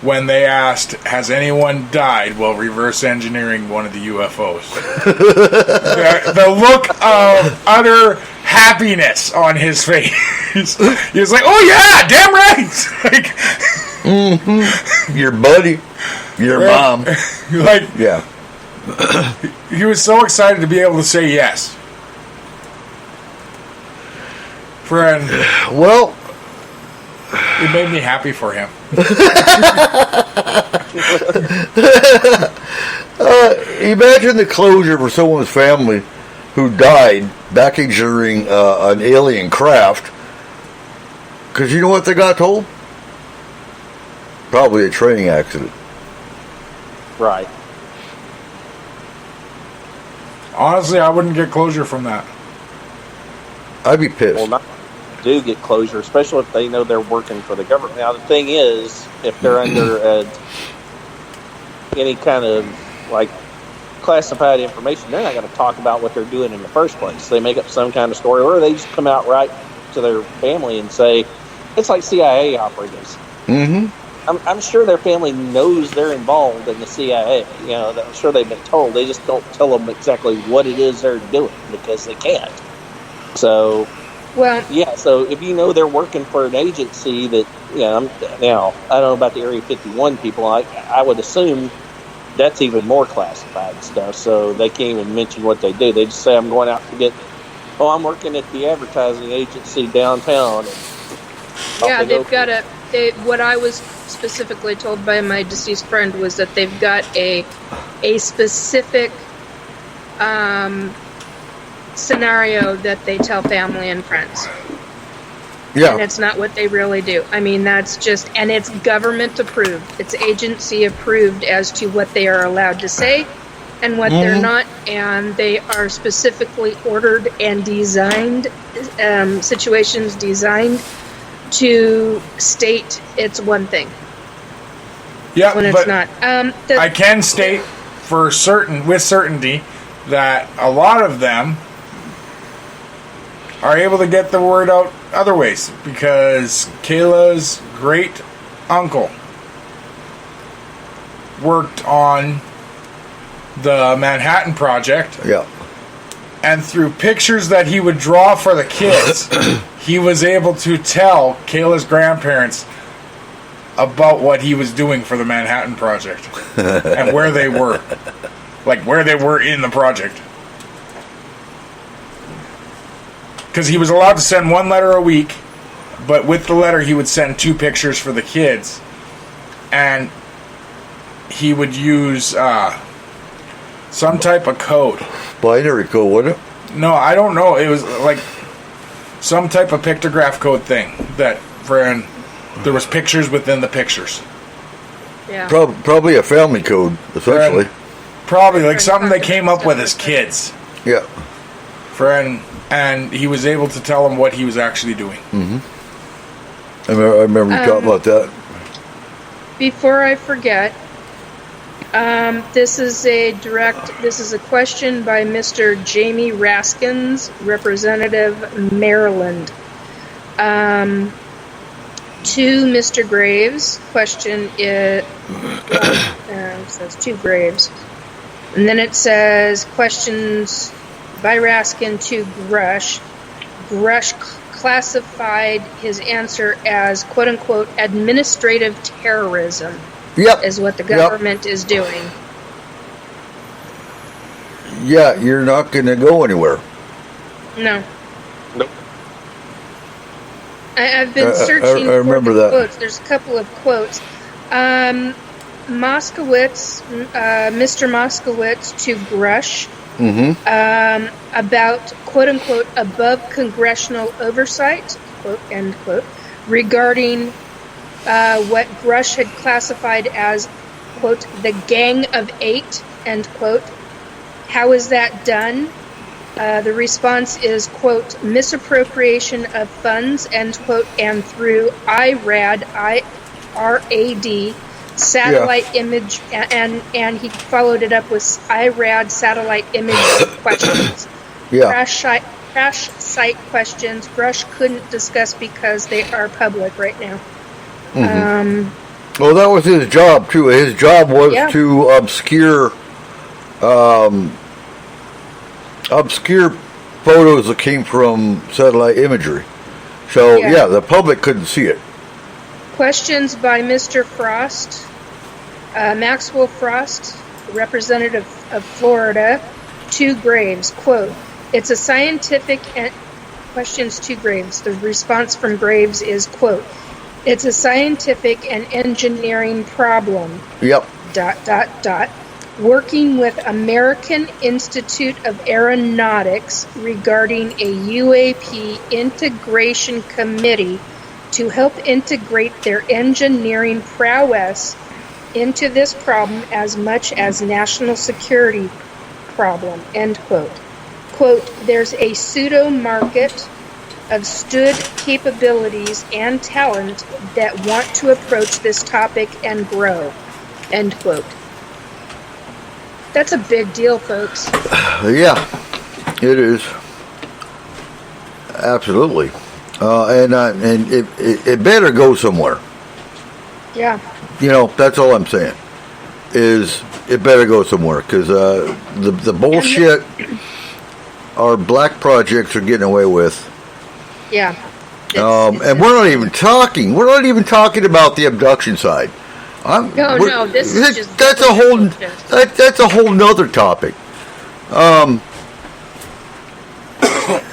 when they asked, has anyone died while reverse engineering one of the UFOs? The look of utter happiness on his face. He was like, oh yeah, damn right! Like, your buddy, your mom. Like, yeah. He was so excited to be able to say yes. Friend. Well, it made me happy for him. Imagine the closure for someone's family who died back during an alien craft. Because you know what they got told? Probably a training accident. Right. Honestly, I wouldn't get closure from that. I'd be pissed. Well, not do get closure, especially if they know they're working for the government. Now, the thing is, if they're under any kind of like classified information, they're not going to talk about what they're doing in the first place. They make up some kind of story, or they just come out right to their family and say, it's like CIA operatives. I'm sure their family knows they're involved in the CIA. You know, I'm sure they've been told. They just don't tell them exactly what it is they're doing because they can't. So, well, yeah. So if you know they're working for an agency that, now I don't know about the Area 51 people. I would assume that's even more classified stuff. So they can't even mention what they do. They just say, I'm going out to get. Oh, I'm working at the advertising agency downtown. And yeah, they've got a. What I was specifically told by my deceased friend was that they've got a specific scenario that they tell family and friends. Yeah. And it's not what they really do. I mean, that's just, and it's government approved. It's agency approved as to what they are allowed to say and what they're not. And they are specifically ordered and designed, situations designed to state it's one thing. Yeah, when it's not. I can state with certainty that a lot of them are able to get the word out other ways, because Kayla's great uncle worked on the Manhattan Project. Yeah. And through pictures that he would draw for the kids, he was able to tell Kayla's grandparents about what he was doing for the Manhattan Project and where they were. Like, where they were in the project. Because he was allowed to send one letter a week, but with the letter he would send 2 pictures for the kids. And he would use some type of code. Binary code, wasn't it? No, I don't know. It was like some type of pictograph code thing that there was pictures within the pictures. Yeah. Probably a family code, essentially. Probably like something they came up with as kids. Yeah. And he was able to tell them what he was actually doing. I remember you talking about that. Before I forget, This is a question by Mr. Jamie Raskins, Representative, Maryland. To Mr. Graves, question is, it says to Graves. And then it says questions by Raskin to Grush. Grush classified his answer as quote unquote administrative terrorism. Yep. Is what the government is doing. Yeah, you're not going to go anywhere. No. Nope. I've been searching I remember for the that. quotes. There's a couple of quotes. Moskowitz, Mr. Moskowitz to Grush about quote unquote above congressional oversight, quote end quote, regarding what Grush had classified as quote the Gang of Eight, end quote. How is that done? The response is, quote, misappropriation of funds, end quote, and through IRAD, IRAD, satellite image, and he followed it up with IRAD satellite image questions. Yeah. Crash site questions Grush couldn't discuss because they are public right now. Well, that was his job, too. His job was to obscure photos that came from satellite imagery. So, yeah, the public couldn't see it. Questions by Mr. Frost, Maxwell Frost, representative of Florida, to Graves, quote, it's a scientific, questions to Graves, the response from Graves is, quote, it's a scientific and engineering problem. Yep. ... Working with American Institute of Aeronautics regarding a UAP integration committee to help integrate their engineering prowess into this problem as much as national security problem, end quote. Quote, there's a pseudo-market of stood capabilities and talent that want to approach this topic and grow, end quote. That's a big deal, folks. Yeah, it is. Absolutely. And it better go somewhere. Yeah. You know, that's all I'm saying. Is it better go somewhere, because the bullshit our black projects are getting away with. Yeah. And we're not even talking about the abduction side. No, this is just that's a whole nother topic. And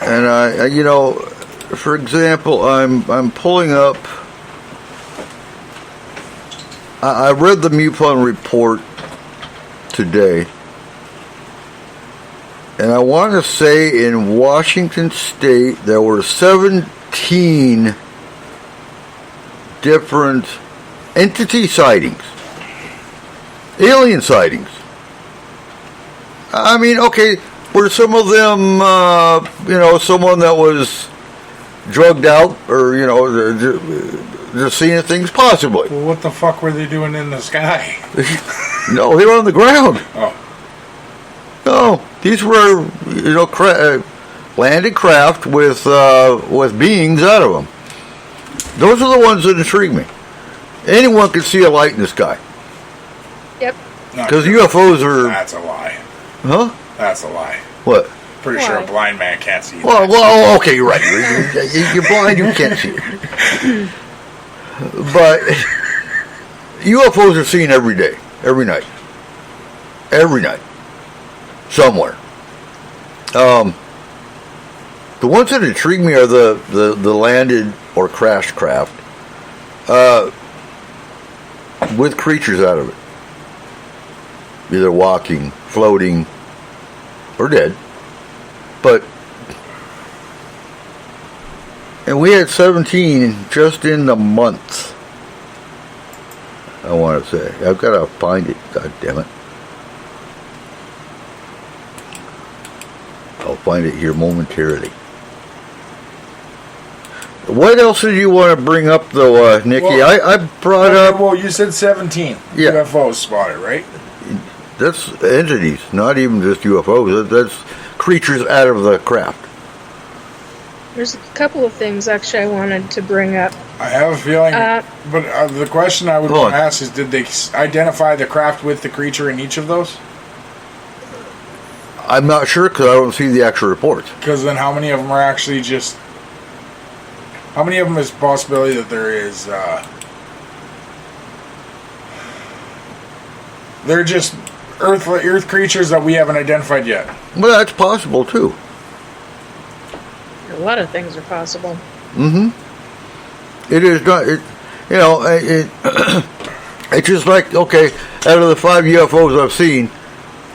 I you know, for example, I'm pulling up. I read the MUFON report today, and I want to say in Washington State there were 17 different entity sightings, alien sightings. I mean, okay, were some of them, someone that was drugged out, or just seeing things, possibly. Well, what the fuck were they doing in the sky? No, they were on the ground. Oh. No, these were, landed craft with beings out of them. Those are the ones that intrigue me. Anyone can see a light in the sky. Yep. Because UFOs are... That's a lie. Huh? That's a lie. What? Pretty sure a blind man can't see. Well, okay, you're right. You're blind, you can't see it. But UFOs are seen every day, every night. Every night. Somewhere. The ones that intrigue me are the landed or crashed craft with creatures out of it. Either walking, floating, or dead. And we had 17 just in the month. I want to say. I've got to find it. God damn it. I'll find it here momentarily. What else did you want to bring up, though, Nikki? Well, I brought up... Well, you said 17 UFOs spotted, right? That's entities, not even just UFOs. That's creatures out of the craft. There's a couple of things actually I wanted to bring up. I have a feeling, but the question I would want to ask is, did they identify the craft with the creature in each of those? I'm not sure because I don't see the actual reports. Because then how many of them are actually just... How many of them is a possibility that there is... they're just Earth creatures that we haven't identified yet? Well, that's possible too. A lot of things are possible. Mm-hmm. It is not. It's just like, okay, out of the 5 UFOs I've seen,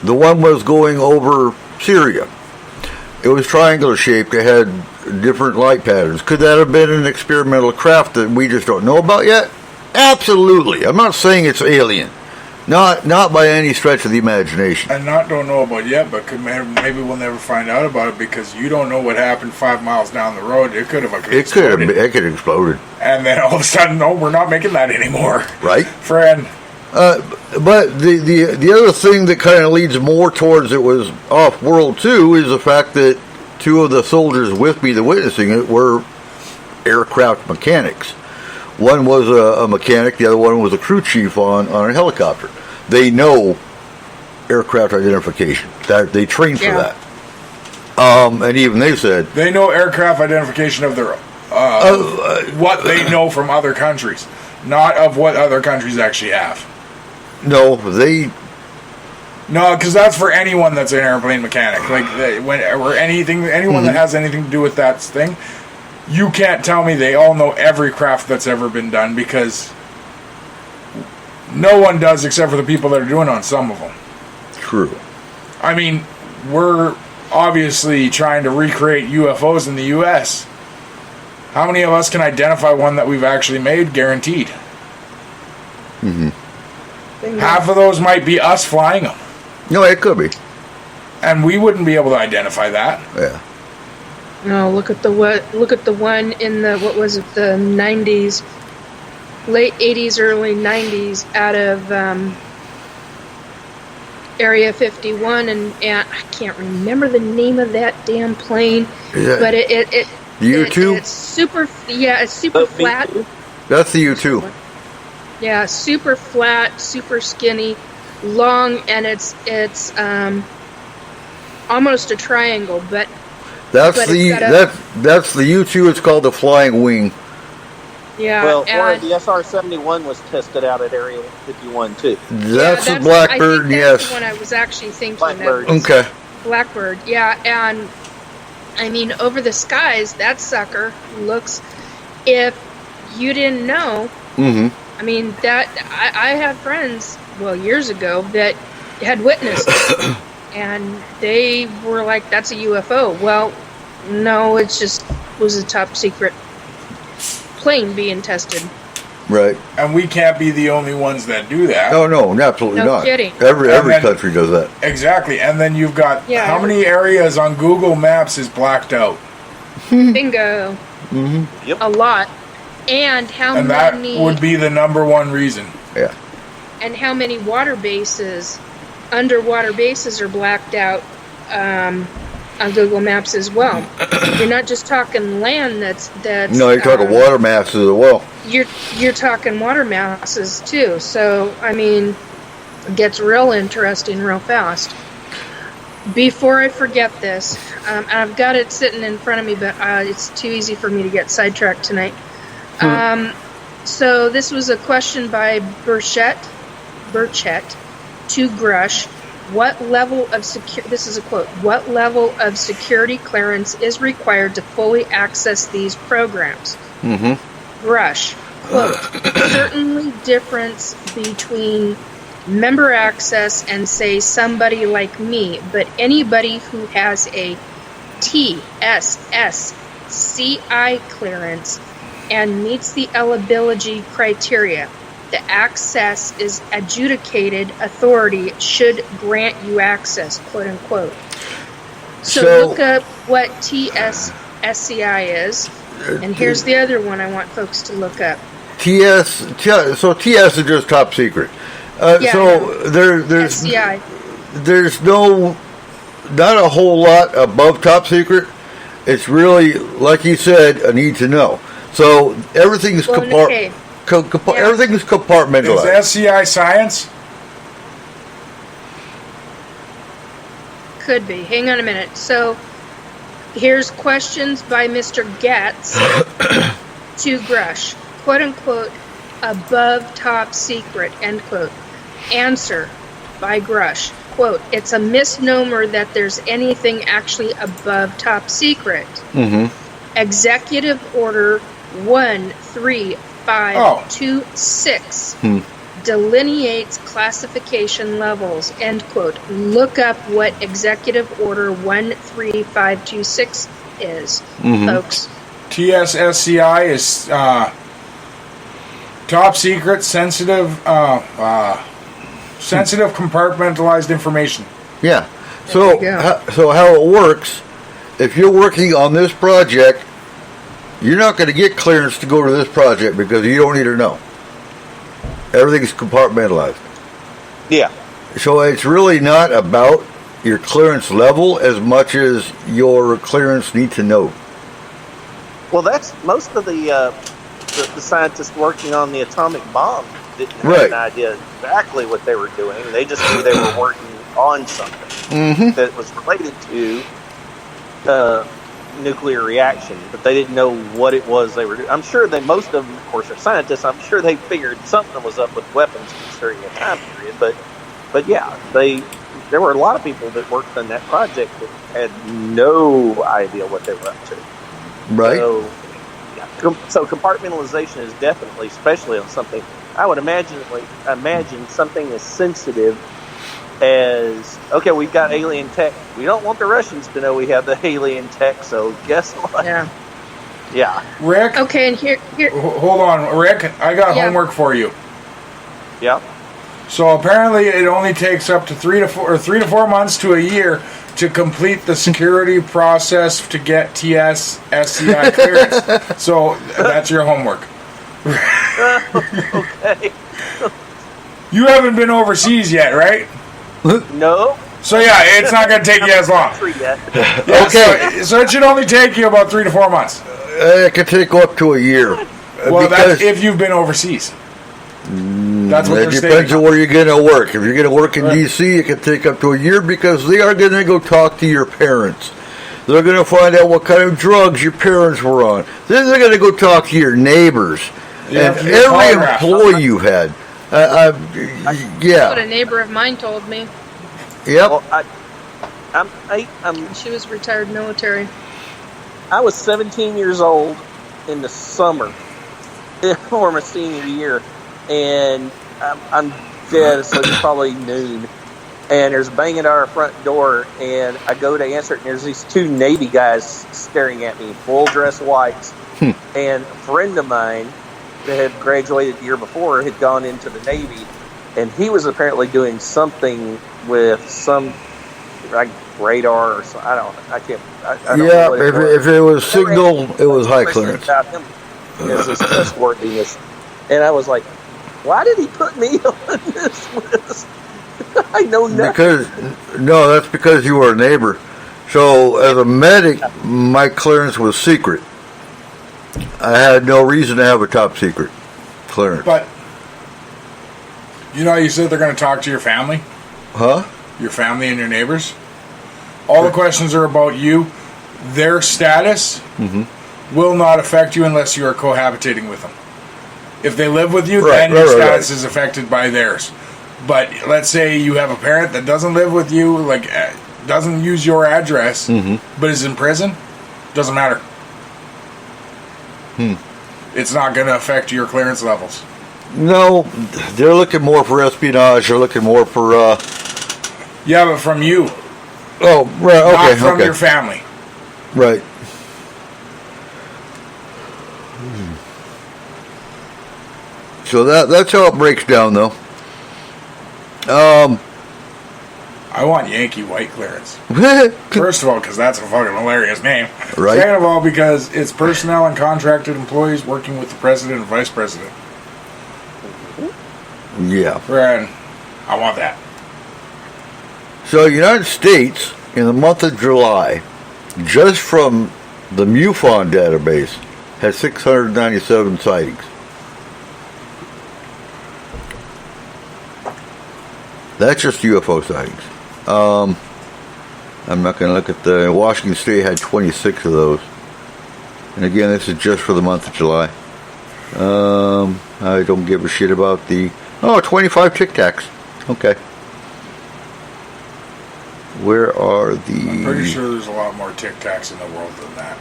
the one was going over Syria. It was triangular shaped. It had different light patterns. Could that have been an experimental craft that we just don't know about yet? Absolutely. I'm not saying it's alien. Not by any stretch of the imagination. And don't know about yet, but maybe we'll never find out about it because you don't know what happened 5 miles down the road. It could have exploded. It could have exploded. And then all of a sudden, no, we're not making that anymore. Right. Friend. But the other thing that kind of leads more towards it was off-world too is the fact that 2 of the soldiers with me that witnessing it were aircraft mechanics. One was a mechanic, the other one was a crew chief on a helicopter. They know aircraft identification. They train for that. And even they said... They know aircraft identification of their... what they know from other countries. Not of what other countries actually have. No, they... No, because that's for anyone that's an airplane mechanic. Like, anyone that has anything to do with that thing... You can't tell me they all know every craft that's ever been done because no one does except for the people that are doing on some of them. True. I mean, we're obviously trying to recreate UFOs in the U.S. How many of us can identify one that we've actually made? Guaranteed. Mm-hmm. Half of those might be us flying them. No, it could be. And we wouldn't be able to identify that. Yeah. No, look at the one in the the 90s, late 80s, early 90s, out of Area 51, and I can't remember the name of that damn plane, but it U-2? it's super flat. That's the U-2. Yeah, super flat, super skinny, long, and it's almost a triangle, but. That's the U-2. It's called the Flying Wing. Yeah. Well, the SR-71 was tested out at Area 51 too. That's the Blackbird. Yes. That's the one I was actually thinking. Blackbird. Okay. Blackbird. Yeah, and I mean, over the skies, that sucker looks. If you didn't know, I mean that I had friends years ago that had witnessed it. And they were like, that's a UFO. Well, no, it just was a top secret plane being tested. Right. And we can't be the only ones that do that. Oh, no, absolutely no not. Kidding. Every country does that. Exactly. And then you've got how many areas on Google Maps is blacked out? Bingo. Mm-hmm. Yep. A lot. And how and many... that would be the number one reason. Yeah. And how many underwater bases are blacked out on Google Maps as well. You're not just talking land that's no, you're talking water masses as well. You're talking water masses too. So I mean, it gets real interesting real fast. Before I forget this, I've got it sitting in front of me, but it's too easy for me to get sidetracked tonight. So this was a question by Burchett to Grush. What level of this is a quote. What level of security clearance is required to fully access these programs? Grush, quote, certainly difference between member access and, say, somebody like me, but anybody who has a TSSCI clearance and meets the eligibility criteria. The access is adjudicated authority should grant you access, quote unquote. So look up what TSSCI is, and here's the other one I want folks to look up. TS is just top secret. So there's SCI. there's not a whole lot above top secret. It's really, like you said, a need to know. So everything is everything is compartmentalized. Is SCI science? Could be. Hang on a minute. So here's questions by Mr. Getz to Grush. Quote unquote, above top secret, end quote. Answer by Grush. Quote, it's a misnomer that there's anything actually above top secret. Mm-hmm. Executive Order 13526 delineates classification levels, end quote. Look up what Executive Order 13526 is, folks. TSSCI is top secret, sensitive compartmentalized information. Yeah. So how it works, if you're working on this project, you're not going to get clearance to go to this project because you don't need to know. Everything's compartmentalized. Yeah. So it's really not about your clearance level as much as your clearance need to know. Well, that's most of the scientists working on the atomic bomb didn't have Right. an idea exactly what they were doing. They just knew they were working on something that was related to nuclear reaction, but they didn't know what it was they were doing. I'm sure most of them, of course, are scientists. I'm sure they figured something was up with weapons during a time period. But yeah, there were a lot of people that worked on that project that had no idea what they were up to. Right. So compartmentalization is definitely, especially on something. I would imagine something as sensitive as, okay, we've got alien tech. We don't want the Russians to know we have the alien tech, so guess what? Yeah. Rick? Okay, and here. Hold on, Rick. I got homework for you. Yeah. So apparently it only takes up to 3 to 4 months to a year to complete the security process to get TSSCI clearance. So that's your homework. Okay. You haven't been overseas yet, right? No. So yeah, it's not going to take you as long. Yeah, Okay. So it should only take you about 3 to 4 months. It could take up to a year. Well, that's if you've been overseas. That's what it they're depends stating. on where you're going to work. If you're going to work in D.C., it can take up to a year because they are going to go talk to your parents. They're going to find out what kind of drugs your parents were on. Then they're going to go talk to your neighbors and every employee you've had. That's what a neighbor of mine told me. Yep. Well, She was retired military. I was 17 years old in the summer for my senior year, and I'm dead, so it's probably noon. And there's banging at our front door, and I go to answer it, and there's these two Navy guys staring at me, full dress whites. And a friend of mine that had graduated the year before had gone into the Navy, and he was apparently doing something with some radar or something. I don't know what it was. If it was signal, it was high clearance. About him as his trustworthiness. And I was like, why did he put me on this list? I know nothing. That's because you were a neighbor. So as a medic, my clearance was secret. I had no reason to have a top secret clearance. But you said they're going to talk to your family? Huh? Your family and your neighbors? All the questions are about you. Their status will not affect you unless you are cohabitating with them. If they live with you, then your status is affected by theirs. But let's say you have a parent that doesn't live with you, like doesn't use your address, but is in prison, doesn't matter. It's not going to affect your clearance levels. No, they're looking more for espionage. They're looking more for... Yeah, but from you. Oh, right, okay. Not from your family. Right. So that's how it breaks down, though. I want Yankee White clearance. First of all, because that's a fucking hilarious name. Right. Second of all, because it's personnel and contracted employees working with the president and vice president. Yeah. And I want that. So, United States, in the month of July, just from the MUFON database, has 697 sightings. That's just UFO sightings. I'm not going to look at the... Washington State had 26 of those. And again, this is just for the month of July. I don't give a shit about the... 25 Tic Tacs. Okay. Where are the... I'm pretty sure there's a lot more Tic Tacs in the world than that.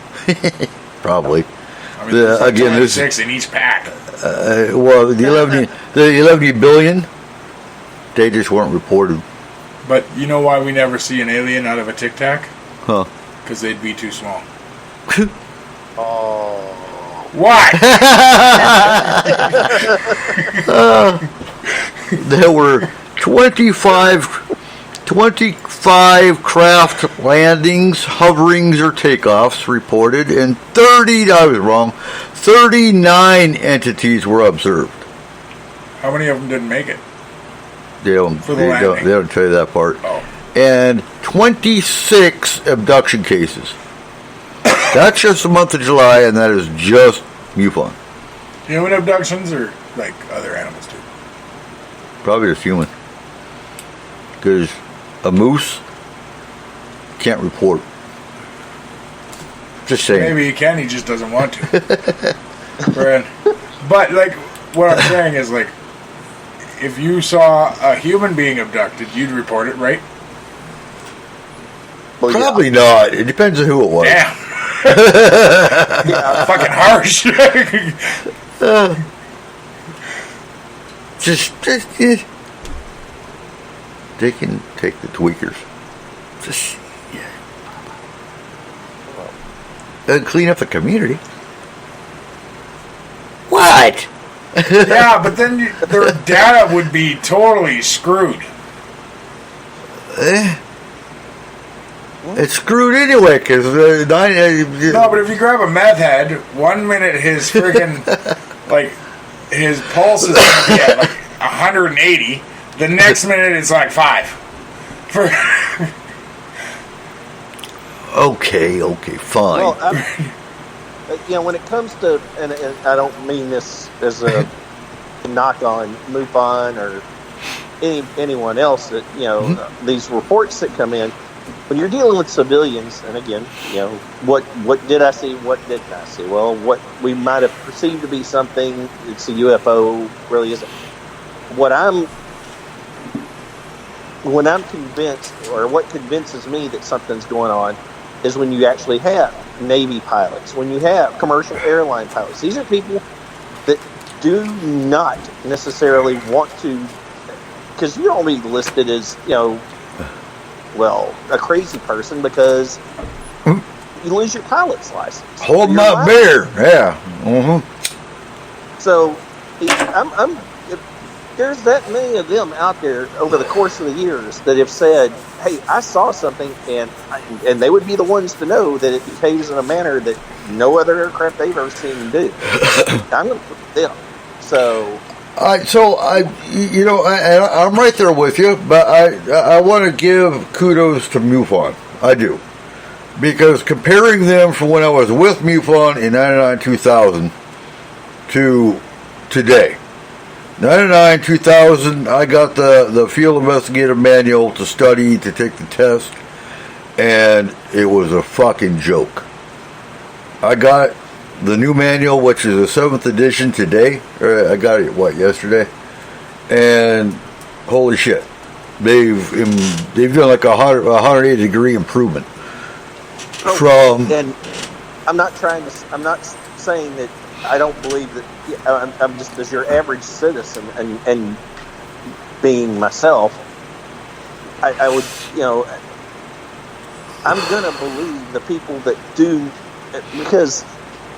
Probably. I mean, there's like again, 26 in each pack. Well, the 11 billion, they just weren't reported. But you know why we never see an alien out of a Tic Tac? Huh. Because they'd be too small. Oh. Why? There were 25 craft landings, hoverings, or takeoffs reported, and 39 entities were observed. How many of them didn't make it? They don't tell you that part. Oh. And 26 abduction cases. That's just the month of July, and that is just MUFON. Human abductions or like other animals too? Probably just human. Because a moose can't report. Just saying. Maybe he can, he just doesn't want to. But like, what I'm saying is like, if you saw a human being abducted, you'd report it, right? Well, Probably not. It depends on who it was. Damn. Fucking harsh. They can take the tweakers. And clean up the community. What? Yeah, but then their data would be totally screwed. It's screwed anyway, because... No, but if you grab a meth head, 1 minute his friggin' like, his pulse is going to be at like 180, the next minute it's like 5. Okay, fine. Well, when it comes to, and I don't mean this as a knock on MUFON or anyone else, that these reports that come in, when you're dealing with civilians, and again, what did I see? What didn't I see? Well, what we might have perceived to be something, it's a UFO, really isn't. When I'm convinced, or what convinces me that something's going on, is when you actually have Navy pilots, when you have commercial airline pilots. These are people that do not necessarily want to, because you don't be listed as, a crazy person because you lose your pilot's license. Hold my beer, yeah. Mm-hmm. So, there's that many of them out there over the course of the years that have said, hey, I saw something, and they would be the ones to know that it behaves in a manner that no other aircraft they've ever seen do. I'm going to put them. So I'm right there with you, but I want to give kudos to MUFON. I do. Because comparing them from when I was with MUFON in 99-2000 to today, 99-2000, I got the field investigative manual to study, to take the test, and it was a fucking joke. I got the new manual, which is the 7th edition today. I got it, yesterday? And holy shit. They've done like a 180 degree improvement. And I'm not saying that I don't believe that. I'm just as your average citizen, and being myself, I would, I'm gonna believe the people that do, because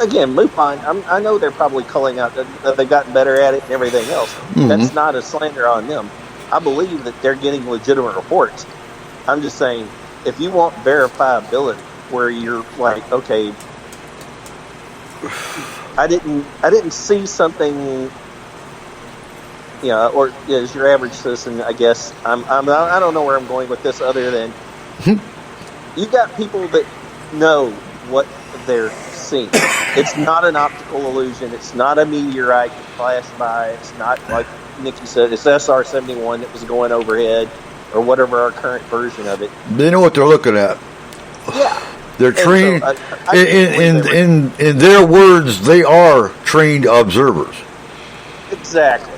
again, MUFON, I know they're probably calling out that they've gotten better at it and everything else. Mm-hmm. That's not a slander on them. I believe that they're getting legitimate reports. I'm just saying, if you want verifiability, where you're like, okay, I didn't see something or as your average citizen, I guess I don't know where I'm going with this other than you got people that know what they're seeing. It's not an optical illusion. It's not a meteorite that flashed by. It's not like Nikki said. It's SR-71 that was going overhead or whatever our current version of it. They know what they're looking at. Yeah. They're trained. So In their words, they are trained observers. Exactly.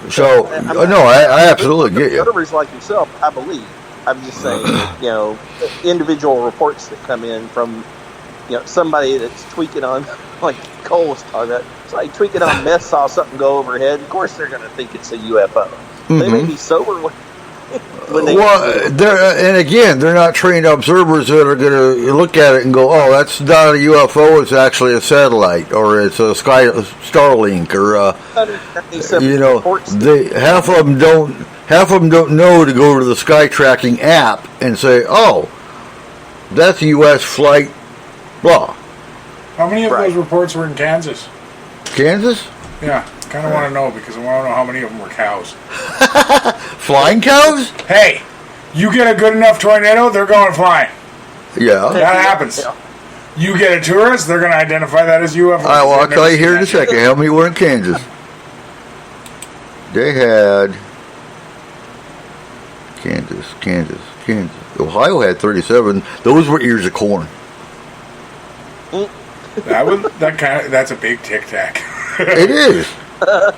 So, I absolutely get you. Observers like yourself, I believe. I'm just saying, individual reports that come in from, somebody that's tweaking on, like Cole was talking about, somebody tweaking on meth, saw something go overhead. Of course, they're going to think it's a UFO. Mm-hmm. They may be sober when they. And again, they're not trained observers that are going to look at it and go, "Oh, that's not a UFO. It's actually a satellite, or it's a Starlink, or half of them don't. Half of them don't know to go to the sky tracking app and say, "Oh, that's a U.S. flight." Blah. How many of those reports were in Kansas? Kansas? Yeah, kind of want to know because I want to know how many of them were cows. Flying cows? Hey, you get a good enough tornado, they're going flying. Yeah. That happens. Yeah. You get a tourist, they're going to identify that as UFO. I'll tell you here in a second how many were in Kansas. They had Kansas. Ohio had 37. Those were ears of corn. That's a big Tic Tac. It is.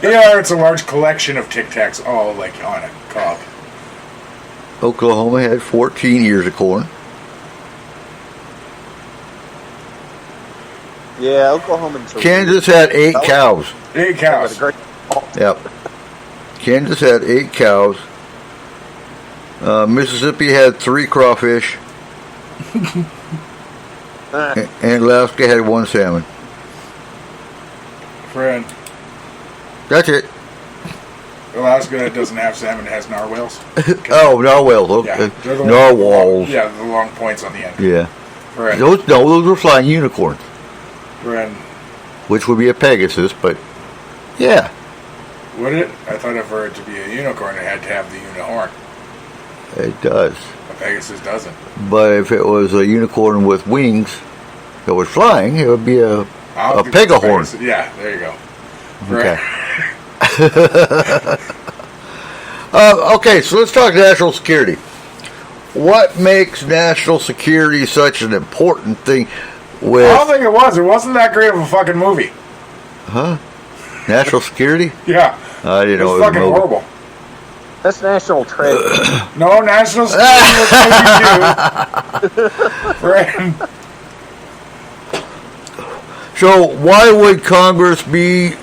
Yeah, it's a large collection of Tic Tacs all like on a cob. Oklahoma had 14 ears of corn. Yeah, Oklahoma. Kansas had 8 cows. 8 cows. Yep. Kansas had 8 cows. Mississippi had 3 crawfish. And Alaska had 1 salmon. Friend. That's it. Alaska doesn't have salmon, it has narwhals. Oh, narwhals. Okay. Yeah, narwhals. Yeah, the long points on the end. Yeah. Friend. Those were flying unicorns. Friend. Which would be a Pegasus, but yeah. Would it? I thought for it to be a unicorn, it had to have the unihorn. It does. A Pegasus doesn't. But if it was a unicorn with wings that was flying, it would be a pegahorn. Yeah, there you go. Okay. Okay, so let's talk national security. What makes national security such an important thing? I don't think it was. It wasn't that great of a fucking movie. Huh? National security? Yeah. I didn't know it was fucking horrible. That's national treasure. No, national security was what you do. Friend. So why would Congress be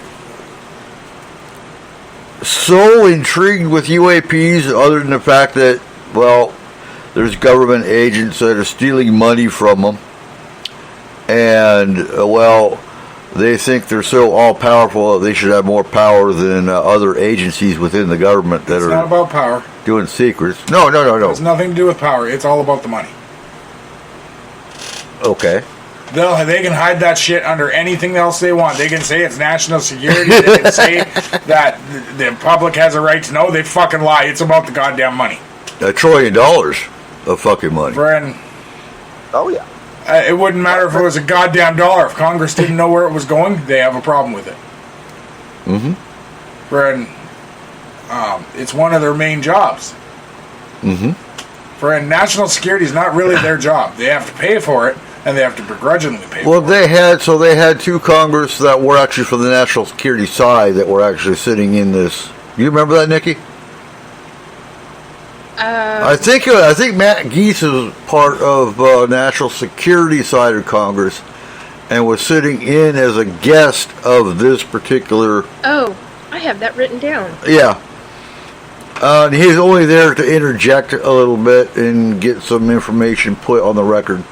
so intrigued with UAPs other than the fact that, well, there's government agents that are stealing money from them, and, well, they think they're so all-powerful that they should have more power than other agencies within the government that It's not about power. Doing secrets. No. It has nothing to do with power. It's all about the money. Okay. They can hide that shit under anything else they want. They can say it's national security. They can say that the public has a right to know. They fucking lie. It's about the goddamn money. $1 trillion of fucking money. Friend. Oh, yeah. It wouldn't matter if it was a goddamn dollar. If Congress didn't know where it was going, they have a problem with it. Mm-hmm. Friend, it's one of their main jobs. Mm-hmm. Friend, national security is not really their job. They have to pay for it, and they have to begrudgingly pay for it. Well, they had 2 Congress that were actually from the national security side that were actually sitting in this. You remember that, Nikki? I think Matt Gaetz is part of national security side of Congress and was sitting in as a guest of this particular. Oh, I have that written down. Yeah. He's only there to interject a little bit and get some information put on the record.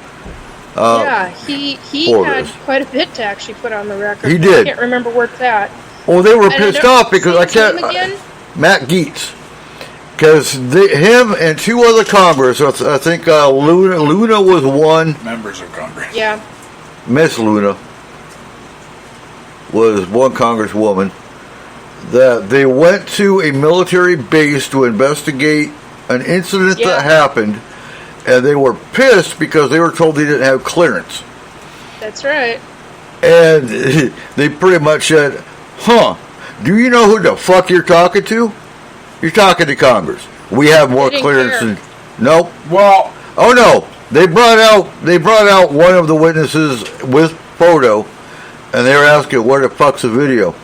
Yeah, he had quite a bit to actually put on the record. He did. I can't remember where it's at. Well, they were pissed off because I can't. Matt Gaetz. Because him and 2 other Congress, I think Luna was one. Members of Congress. Yeah. Miss Luna was one Congresswoman. that they went to a military base to investigate an incident that happened, and they were pissed because they were told they didn't have clearance. That's right. And they pretty much said, do you know who the fuck you're talking to? You're talking to Congress. We have more clearance than... Nope. Well... Oh, no. They brought out one of the witnesses with photo, and they were asking, where the fuck's the video?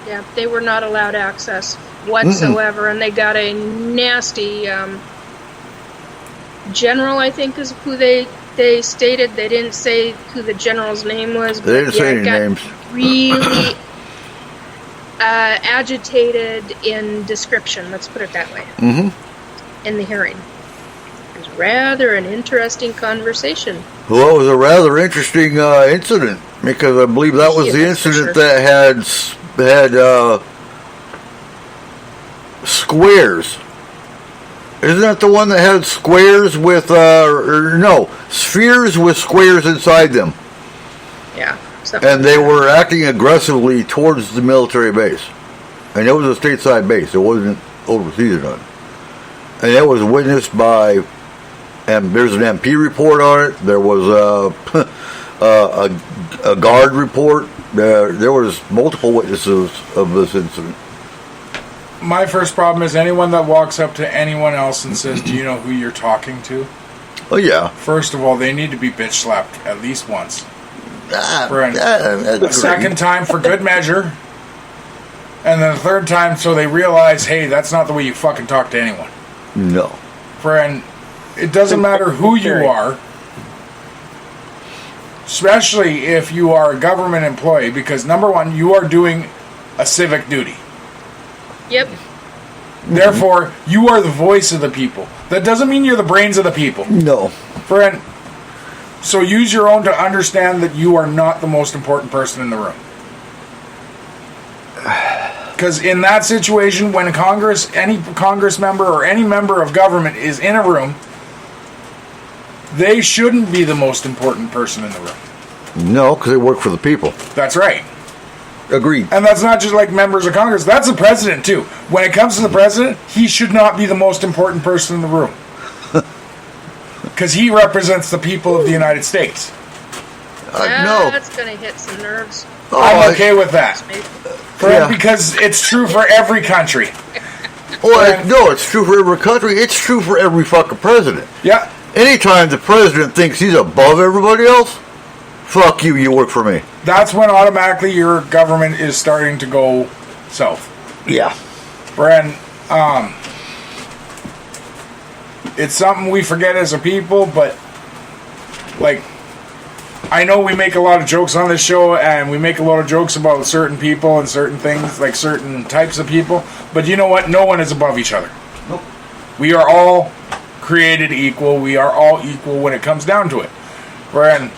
Yeah, they were not allowed access whatsoever, and they got a nasty general, I think is who they stated. They didn't say who the general's name was. They didn't say any names. Really agitated in description, let's put it that way, in the hearing. It was rather an interesting conversation. Well, it was a rather interesting incident, because I believe that was the incident that had squares. Isn't that the one that had squares with, spheres with squares inside them? Yeah. And they were acting aggressively towards the military base. And it was a stateside base. It wasn't overseas or nothing. And it was witnessed by, and there's an MP report on it. There was a guard report. There was multiple witnesses of this incident. My first problem is anyone that walks up to anyone else and says, do you know who you're talking to? Oh, yeah. First of all, they need to be bitch slapped at least once. The second time for good measure. And then the third time so they realize, hey, that's not the way you fucking talk to anyone. No. Friend, it doesn't matter who you are, especially if you are a government employee, because number one, you are doing a civic duty. Yep. Therefore, you are the voice of the people. That doesn't mean you're the brains of the people. No. Friend, so use your own to understand that you are not the most important person in the room. Because in that situation, when any Congress member or any member of government is in a room, they shouldn't be the most important person in the room. No, because they work for the people. That's right. Agreed. And that's not just like members of Congress. That's the president, too. When it comes to the president, he should not be the most important person in the room. Because he represents the people of the United States. No. That's going to hit some nerves. I'm okay with that. Because it's true for every country. No, it's true for every country. It's true for every fucking president. Yeah. Anytime the president thinks he's above everybody else, fuck you, you work for me. That's when automatically your government is starting to go south. Yeah. Bren, it's something we forget as a people, but, like, I know we make a lot of jokes on this show, and we make a lot of jokes about certain people and certain things, like certain types of people, but you know what? No one is above each other. Nope. We are all created equal. We are all equal when it comes down to it. Bren,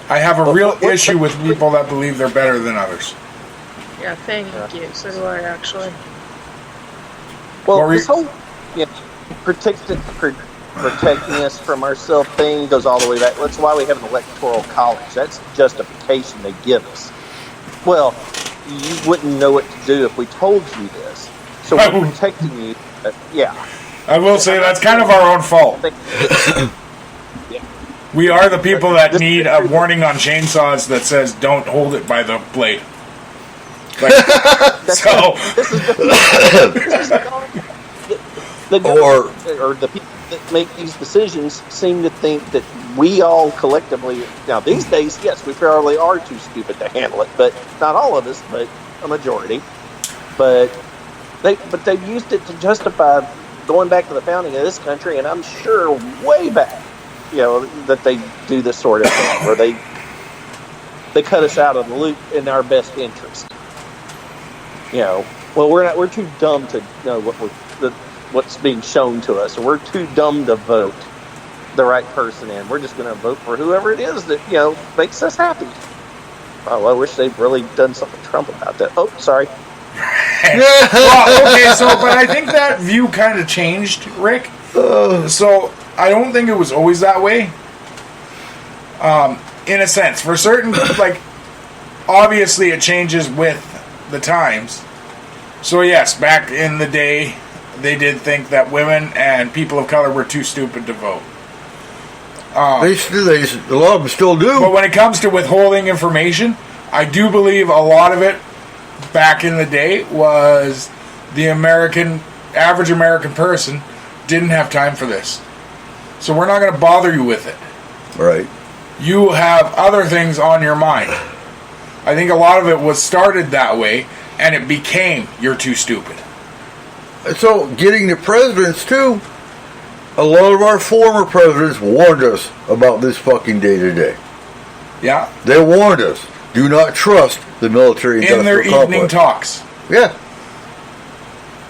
I have a real issue with people that believe they're better than others. Yeah, thank you. So do I, actually. Well, this whole protecting us from ourselves thing goes all the way back. That's why we have an electoral college. That's the justification they give us. Well, you wouldn't know what to do if we told you this. So we're protecting you. I will say that's kind of our own fault. We are the people that need a warning on chainsaws that says don't hold it by the blade. Like, the people that make these decisions seem to think that we all collectively, now these days, yes, we probably are too stupid to handle it, but not all of us, but a majority. But they've used it to justify going back to the founding of this country, and I'm sure way back, that they do this sort of thing where they cut us out of the loop in our best interest. We're too dumb to know what's being shown to us, or we're too dumb to vote the right person in. We're just going to vote for whoever it is that makes us happy. Oh, I wish they'd really done something Trump about that. Oh, sorry. Well, okay, but I think that view kind of changed, Rick. So I don't think it was always that way. in a sense. For certain, like, obviously it changes with the times. So yes, back in the day, they did think that women and people of color were too stupid to vote. A lot of them still do. But when it comes to withholding information, I do believe a lot of it back in the day was the average American person didn't have time for this. So we're not going to bother you with it. Right. You have other things on your mind. I think a lot of it was started that way, and it became you're too stupid. So, getting the presidents, too, a lot of our former presidents warned us about this fucking day today. Yeah? They warned us, do not trust the military in their industrial evening complex. talks. Yeah.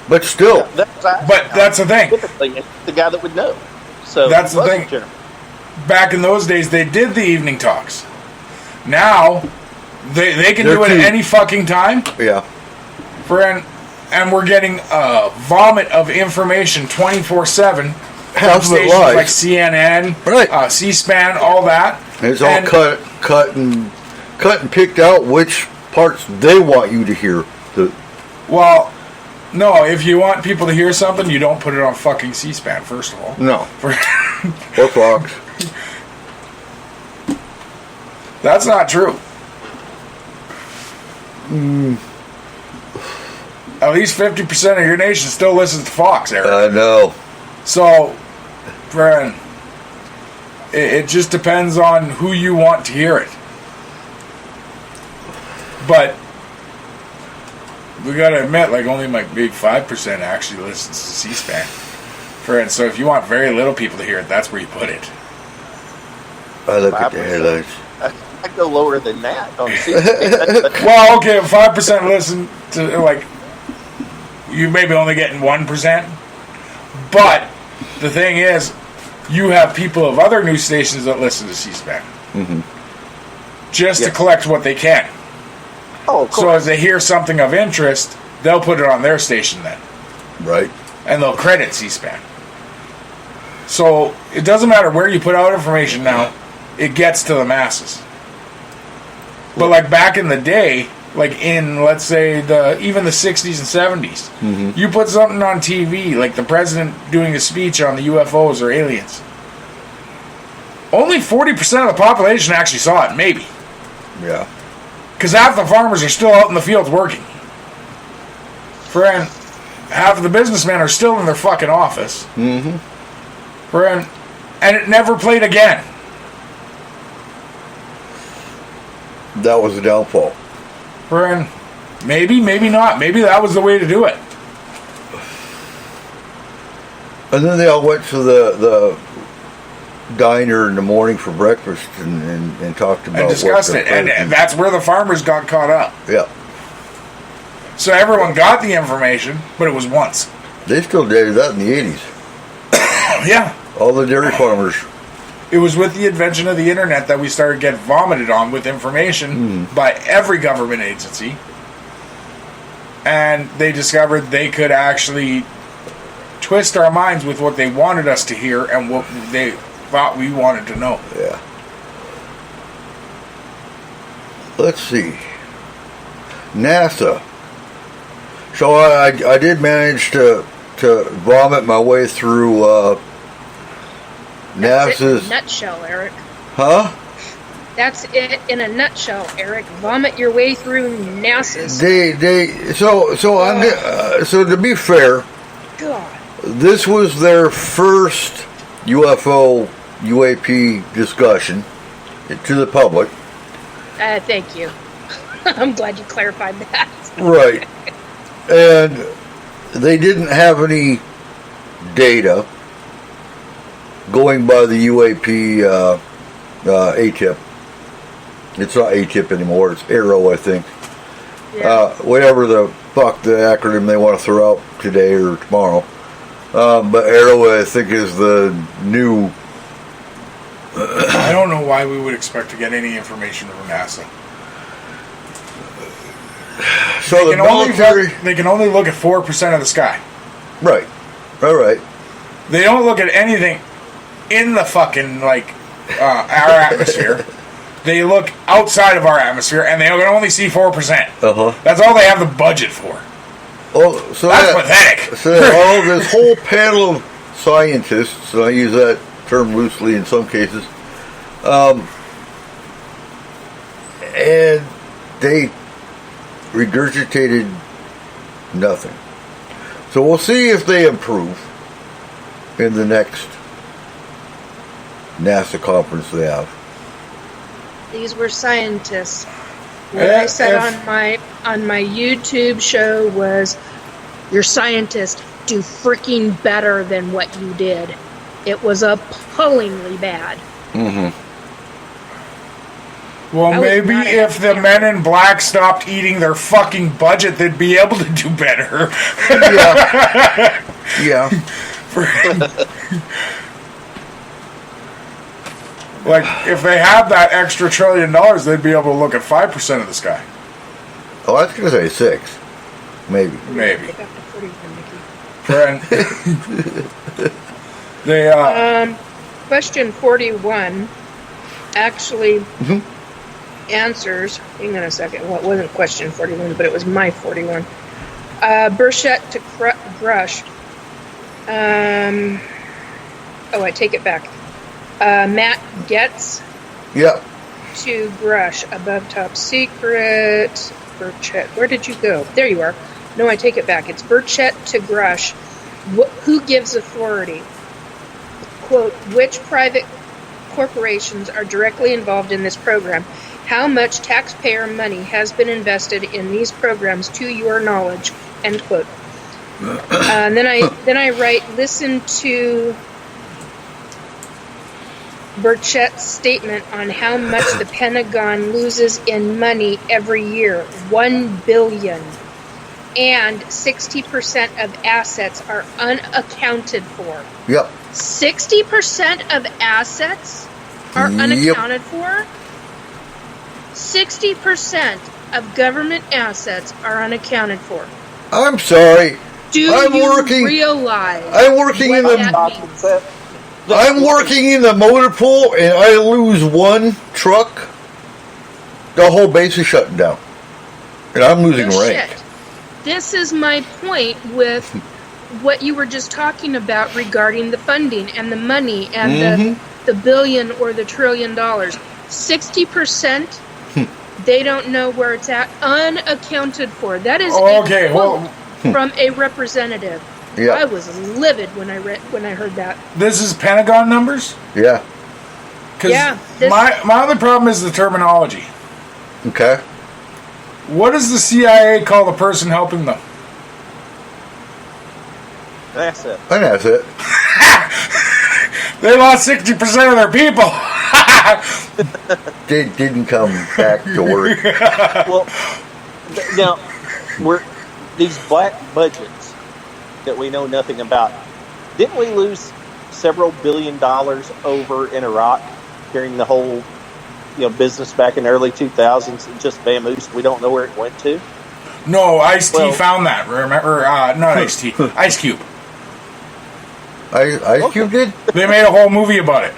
But still. That's the thing. Typically, the guy that would know. So that's the thing. Back in those days, they did the evening talks. Now, they can do it at any fucking time. Yeah. And we're getting a vomit of information 24/7 from stations like CNN, right. C-SPAN, all that. It's all cut and picked out which parts they want you to hear. Well, no, if you want people to hear something, you don't put it on fucking C-SPAN, first of all. No. Or Fox. That's not true. At least 50% of your nation still listens to Fox, Eric. I know. So, friend, it just depends on who you want to hear it. But we gotta admit, like, only like maybe 5% actually listens to C-SPAN. Friend, so if you want very little people to hear it, that's where you put it. I look at the headlines. I go lower than that on C-SPAN. Well, okay, if 5% listen to, like, you maybe only getting 1%. But the thing is, you have people of other news stations that listen to C-SPAN. Mm-hmm. Just to collect what they can. Oh, of course. So as they hear something of interest, they'll put it on their station then. Right. And they'll credit C-SPAN. So it doesn't matter where you put out information now, it gets to the masses. But like back in the day, like in, let's say, even the 60s and 70s, you put something on TV, like the president doing a speech on the UFOs or aliens. Only 40% of the population actually saw it, maybe. Yeah. Because half the farmers are still out in the fields working. Friend, half of the businessmen are still in their fucking office. Mm-hmm. Friend, and it never played again. That was the downfall. Friend, maybe not. Maybe that was the way to do it. And then they all went to the diner in the morning for breakfast and talked about and discussed it. And that's where the farmers got caught up. Yeah. So everyone got the information, but it was once. They still did that in the 80s. Yeah. All the dairy farmers. It was with the invention of the internet that we started getting vomited on with information by every government agency. And they discovered they could actually twist our minds with what they wanted us to hear and what they thought we wanted to know. Yeah. Let's see. NASA. So I did manage to vomit my way through That's it NASA's. in a nutshell, Eric. Huh? That's it in a nutshell, Eric. Vomit your way through NASA's. So to be fair, God. this was their first UAP discussion to the public. Thank you. I'm glad you clarified that. Right. And they didn't have any data going by the UAP ATIP. It's not ATIP anymore, it's ARROW, I think. Yeah. Whatever the fuck the acronym they want to throw out today or tomorrow. But ARROW, I think, is the new... I don't know why we would expect to get any information from NASA. So the military... They can only look at 4% of the sky. Right. All right. They don't look at anything in the fucking, our atmosphere. they look outside of our atmosphere, and they can only see 4%. Uh-huh. That's all they have the budget for. Oh, so That's pathetic. So this whole panel of scientists, and I use that term loosely in some cases, and they regurgitated nothing. So we'll see if they improve in the next NASA conference they have. These were scientists. What I said on my YouTube show was, your scientists do freaking better than what you did. It was appallingly bad. Mm-hmm. Well, maybe if the men in black stopped eating their fucking budget, they'd be able to do better. Yeah. Like, if they had that extra $1 trillion, they'd be able to look at 5% of the sky. Oh, I was going to say 6. Maybe. Maybe. They got the 41, Mickey. Friend. They, Question 41 actually answers. Hang on a second. Well, it wasn't question 41, but it was my 41. Burchett to Grush. I take it back. Matt Getz Yep. to Grush. Above top secret. Burchett. Where did you go? There you are. No, I take it back. It's Burchett to Grush. Who gives authority? Quote, which private corporations are directly involved in this program? How much taxpayer money has been invested in these programs to your knowledge? End quote. And then I write, listen to Burchett's statement on how much the Pentagon loses in money every year. $1 billion. And 60% of assets are unaccounted for. Yep. 60% of assets are unaccounted for? 60% of government assets are unaccounted for. I'm sorry. Do you realize I'm working in the motor pool, and I lose one truck, the whole base is shutting down, and I'm losing rank. Shit. This is my point with what you were just talking about regarding the funding and the money and the billion or the $1 trillion. 60%, they don't know where it's at, unaccounted for. That is a quote from a representative. Yeah. I was livid when I heard that. this is Pentagon numbers? Yeah. Because my other problem is the terminology. Okay. What does the CIA call the person helping them? That's it. And that's it. They lost 60% of their people. They didn't come back to work. Well, now, these black budgets that we know nothing about, didn't we lose several $1 billion over in Iraq during the whole business back in the early 2000s? Just vamoosed. We don't know where it went to. No, Ice-T found that. Remember? Not Ice-T. Ice Cube. Ice Cube did? They made a whole movie about it.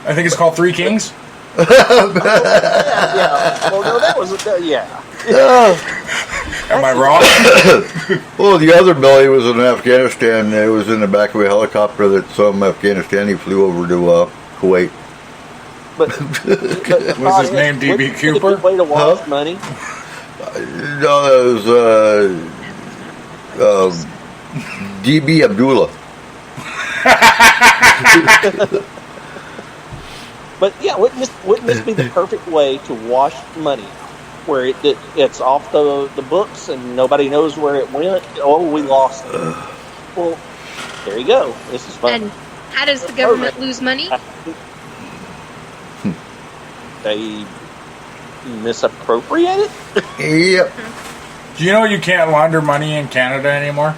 I think it's called Three Kings. Yeah. Well, no, that was Am I wrong? Well, the other Billy was in Afghanistan. It was in the back of a helicopter that some Afghanistani flew over to Kuwait. But Was his name D.B. Cooper? Way to wash money. No, that was D.B. Abdullah. But yeah, wouldn't this be the perfect way to wash money, where it's off the books and nobody knows where it went? Oh, we lost it. Well, there you go. This is fun. And how does the government lose money? They misappropriate it? Yep. Do you know you can't launder money in Canada anymore?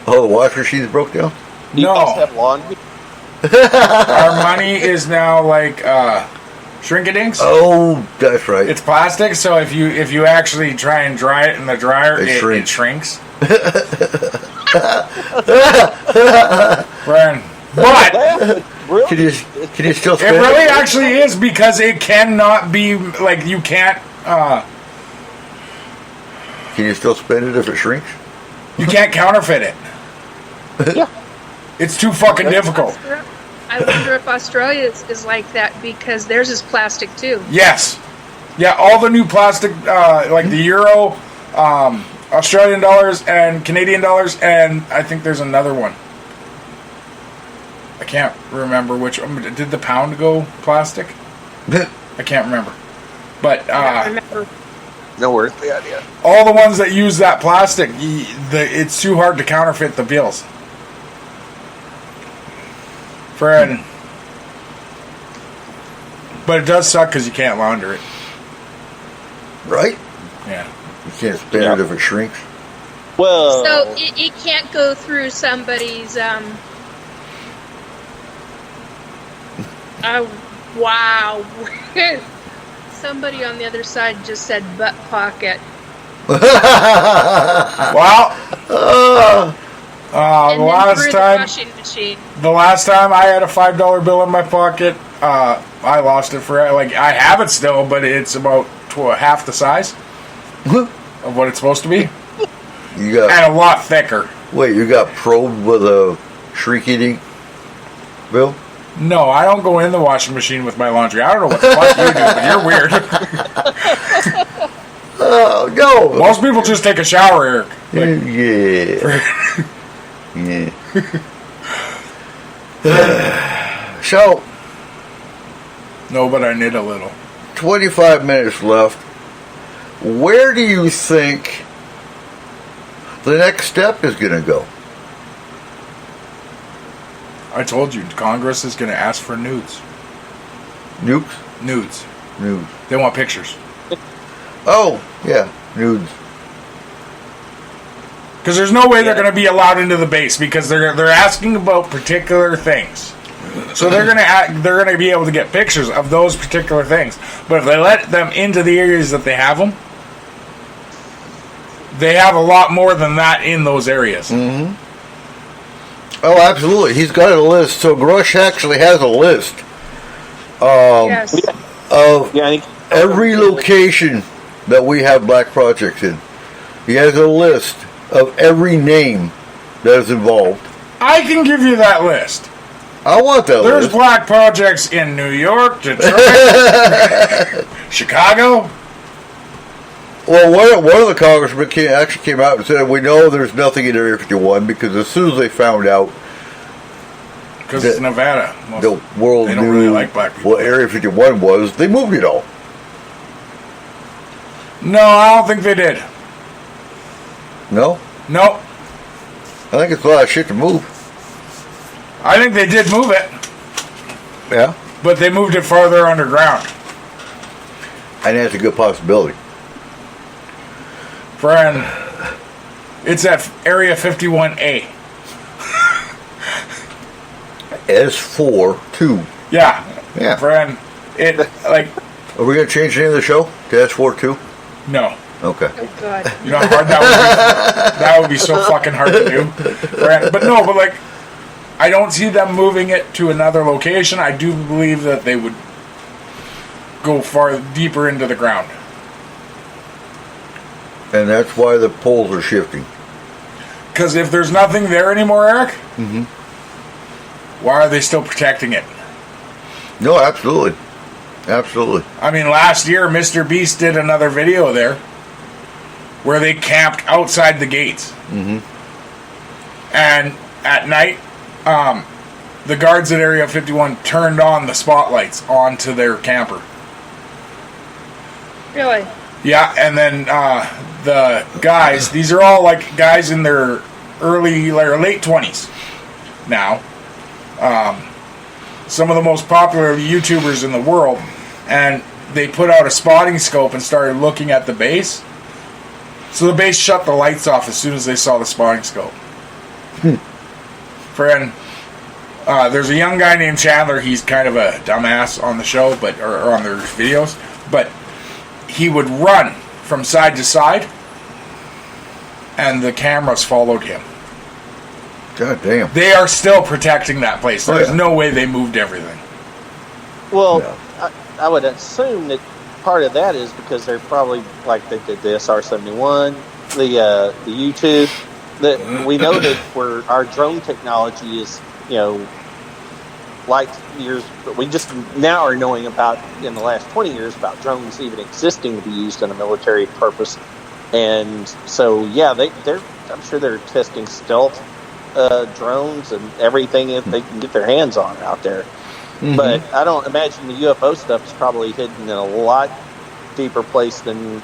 Oh, the wash machines broke down? You No. guys have laundry? Our money is now like shrinkadinks. Oh, that's right. It's plastic, so if you actually try and dry it in the dryer, it shrinks. Brian, Really? Can you still It spend really actually is, because it cannot be, like, you can't, Can you still spend it if it shrinks? you can't counterfeit it. Yeah. It's too fucking difficult. I wonder if Australia is like that, because theirs is plastic too. Yes. Yeah, all the new plastic, like the euro, Australian dollars, and Canadian dollars, and I think there's another one. I can't remember which one. Did the pound go plastic? I can't remember. But I remember. No worries. Yeah. all the ones that use that plastic, it's too hard to counterfeit the bills. Friend. But it does suck because you can't launder it. Right? Yeah. You can't spend it if it shrinks. Well, So it can't go through somebody's wow. Somebody on the other side just said butt pocket. Well, And the then last through time, the washing machine. the last time I had a $5 bill in my pocket, I lost it for, like, I have it still, but it's about half the size of what it's supposed to be, You got and a lot thicker. wait. You got probed with a shrink-eating bill. No, I don't go in the washing machine with my laundry. I don't know what the fuck you do, but you're weird. Oh no! Most people just take a shower, Eric. Like, Yeah. Yeah. So, no, but I knit a little. 25 minutes left. Where do you think the next step is going to go? I told you, Congress is going to ask for nudes. Nukes? Nudes. Nudes. They want pictures. Oh, yeah, nudes. Because there's no way they're going to be allowed into the base, because they're asking about particular things. So they're going to be able to get pictures of those particular things. But if they let them into the areas that they have them, they have a lot more than that in those areas. Mm-hmm. Oh, absolutely. He's got a list. So Grush actually has a list Yes. of yeah, every location that we have black projects in. He has a list of every name that is involved. I can give you that list. I want that There's list. black projects in New York, Detroit, Chicago. Well, one of the congressmen actually came out and said, we know there's nothing in Area 51 because as soon as they found out Because it's Nevada. the world they don't knew really like black people. what Area 51 was, they moved it all. No, I don't think they did. No? No, I think it's a lot of shit to move. I think they did move it, Yeah. but they moved it farther underground. And that's a good possibility. Friend, it's at Area 51A. S-4 2. Yeah. Yeah. Friend, it, like, Are we going to change the name of the show to S-4 2? no. Okay. Oh God. You know how hard that would be? That would be so fucking hard to do. Friend. But no, but like, I don't see them moving it to another location. I do believe that they would go far deeper into the ground. And that's why the poles are shifting. Because if there's nothing there anymore, Eric, why are they still protecting it? No, absolutely. Absolutely. I mean, last year, Mr. Beast did another video there where they camped outside the gates. Mm-hmm. And at night, the guards at Area 51 turned on the spotlights onto their camper. Really? Yeah, and then the guys, these are all like guys in their early or late 20s now. Some of the most popular YouTubers in the world, and they put out a spotting scope and started looking at the base. So the base shut the lights off as soon as they saw the spotting scope. Friend, there's a young guy named Chandler. He's kind of a dumbass on the show, or on their videos, but he would run from side to side, and the cameras followed him. God damn. They are still protecting that place. There's no way they moved everything. Well, I would assume that part of that is because they're probably, like they did the SR-71, the U-2, that we know that where our drone technology is, light years, but we just now are knowing about, in the last 20 years, about drones even existing to be used in a military purpose. And so, I'm sure they're testing stealth drones and everything that they can get their hands on out there. Mm-hmm. But I don't imagine the UFO stuff is probably hidden in a lot deeper place than,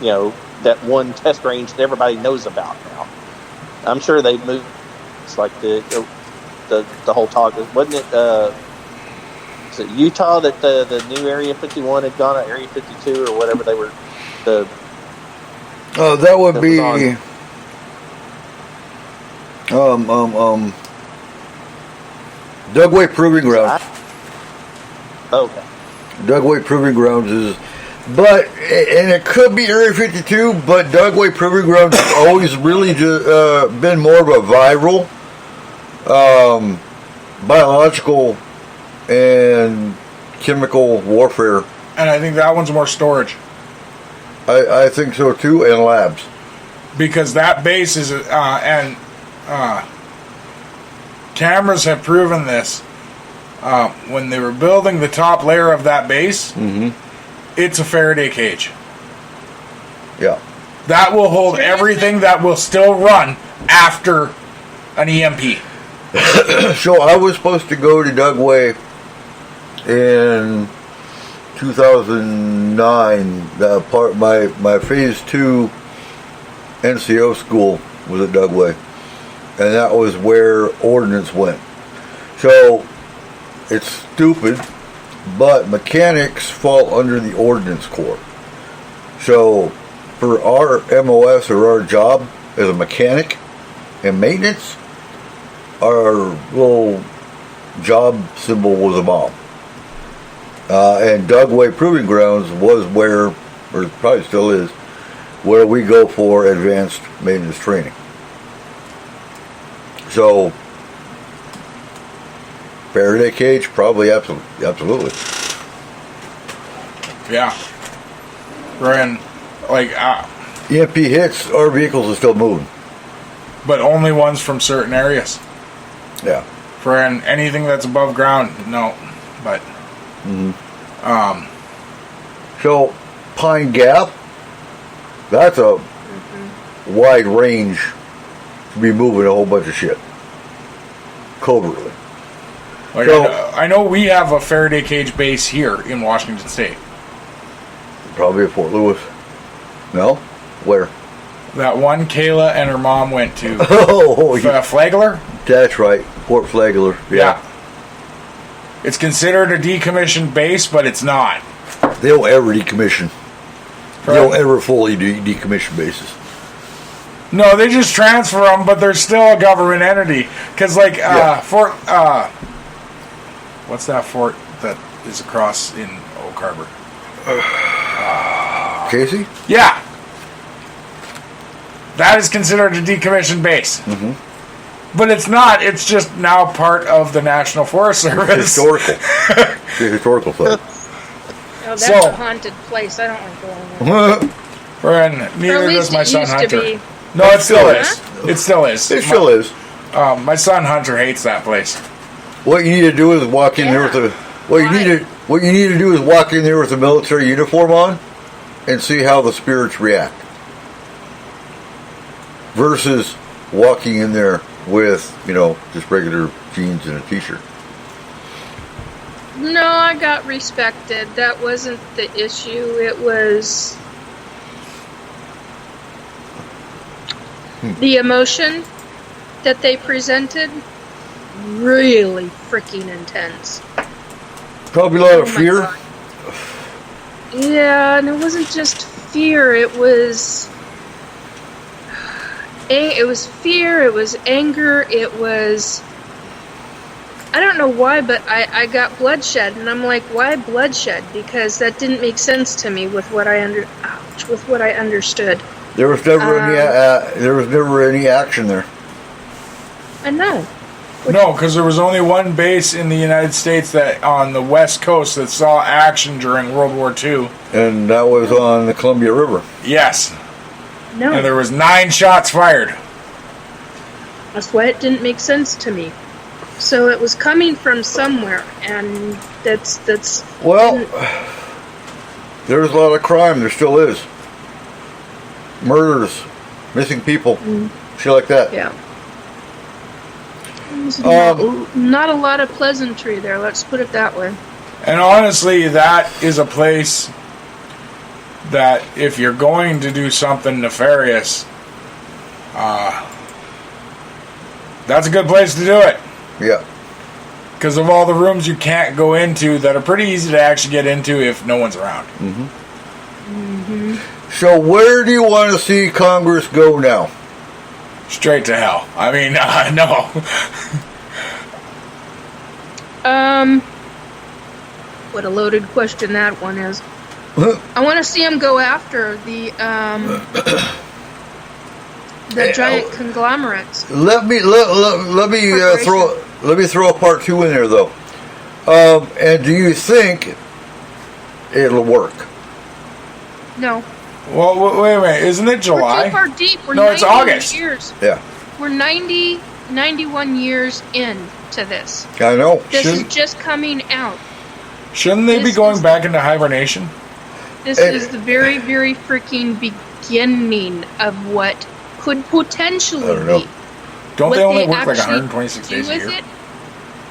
that one test range that everybody knows about now. I'm sure they moved. It's like the whole talk. Wasn't it? Was it Utah that the new Area 51 had gone, Area 52 or whatever they were? That would be Dugway Proving Grounds. Okay. Dugway Proving Grounds is, and it could be Area 52, but Dugway Proving Grounds has always really been more of a viral, biological and chemical warfare. And I think that one's more storage. I think so too, and labs. Because that base is, cameras have proven this. When they were building the top layer of that base, it's a Faraday cage. Yeah. That will hold everything that will still run after an EMP. So I was supposed to go to Dugway in 2009. My phase 2 NCO school was at Dugway, and that was where ordnance went. So it's stupid, but mechanics fall under the Ordnance Corps. So for our MOS or our job as a mechanic and maintenance, our little job symbol was a bomb. And Dugway Proving Grounds was where, or probably still is, where we go for advanced maintenance training. So Faraday cage, probably, absolutely. Yeah. We're in, EMP hits, our vehicles are still moving. But only ones from certain areas. Yeah. For anything that's above ground, no. But, So, Pine Gap, that's a wide range to be moving a whole bunch of shit. Covertly. I know we have a Faraday cage base here in Washington State. Probably at Fort Lewis. No? Where? That one Kayla and her mom went to. Flagler? That's right. Fort Flagler. Yeah. It's considered a decommissioned base, but it's not. They don't ever decommission. They don't ever fully decommission bases. No, they just transfer them, but they're still a government entity. Because, Fort... what's that fort that is across in Oak Harbor? Casey? Yeah. That is considered a decommissioned base. But it's not. It's just now part of the National Forest Service. Historical. The historical site. Oh, that's a haunted place. I don't like going there. Neither does my son Hunter. No, it still is. It still is. It still is. My son Hunter hates that place. What you need to do is walk in there with a. What you need to do is walk in there with a military uniform on, and see how the spirits react. Versus walking in there with, just regular jeans and a t-shirt. No, I got respected. That wasn't the issue. It was the emotion that they presented. Really freaking intense. Probably a lot of fear. God. Yeah, and it wasn't just fear. It was fear. It was anger. It was. I don't know why, but I got bloodshed, and I'm like, why bloodshed? Because that didn't make sense to me with what I understood. There was never any action there. I know. No, because there was only one base in the United States that on the West Coast that saw action during World War II. And that was on the Columbia River. Yes. No. And there was 9 shots fired. That's why it didn't make sense to me. So it was coming from somewhere, and that's. Well, there's a lot of crime. There still is. Murders, missing people, shit like that. Yeah. Not a lot of pleasantry there, let's put it that way. And honestly, that is a place that if you're going to do something nefarious, that's a good place to do it. Yeah. Because of all the rooms you can't go into that are pretty easy to actually get into if no one's around. So where do you want to see Congress go now? Straight to hell. I mean, no. What a loaded question that one is. I want to see them go after the giant conglomerates. Let me throw a part 2 in there though. And do you think it'll work? No. Well, wait a minute. Isn't it July? We're too far deep. We're No, it's August. Years. Yeah. We're 91 years into this. I know. This is just coming out. Shouldn't they be going back into hibernation? This is the very, very freaking beginning of what could potentially be. Don't they only work like actually 126 days a year?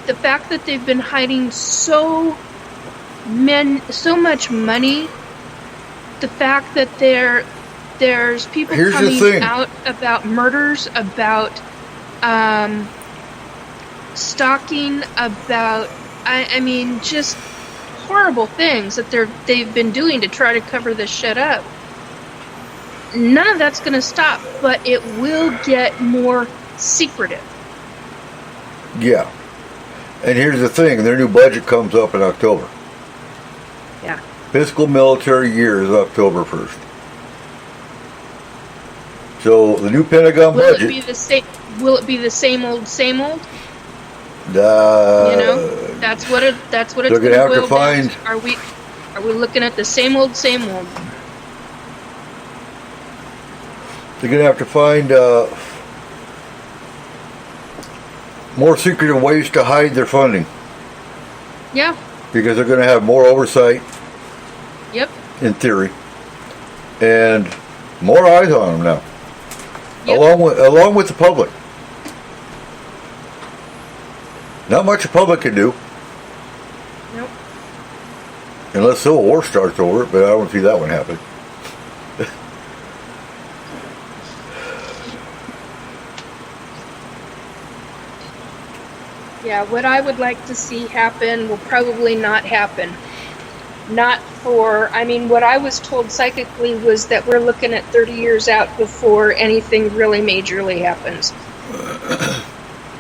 The fact that they've been hiding so much money, the fact that there's people coming out about murders, about stalking, about I mean just horrible things that they've been doing to try to cover this shit up. None of that's going to stop, but it will get more secretive. Yeah. And here's the thing, their new budget comes up in October. Yeah. Fiscal military year is October 1st. So the new Pentagon budget. Will it be the same old, same old? That's what it's they're going to have to find. Are we looking at the same old, same old? They're going to have to find more secretive ways to hide their funding. Yeah. Because they're going to have more oversight. Yep. In theory, and more eyes on them now. Yep. Along with the public. Not much the public can do. Nope. Unless Civil War starts over it, but I don't see that one happen. Yeah, what I would like to see happen will probably not happen. What I was told psychically was that we're looking at 30 years out before anything really majorly happens.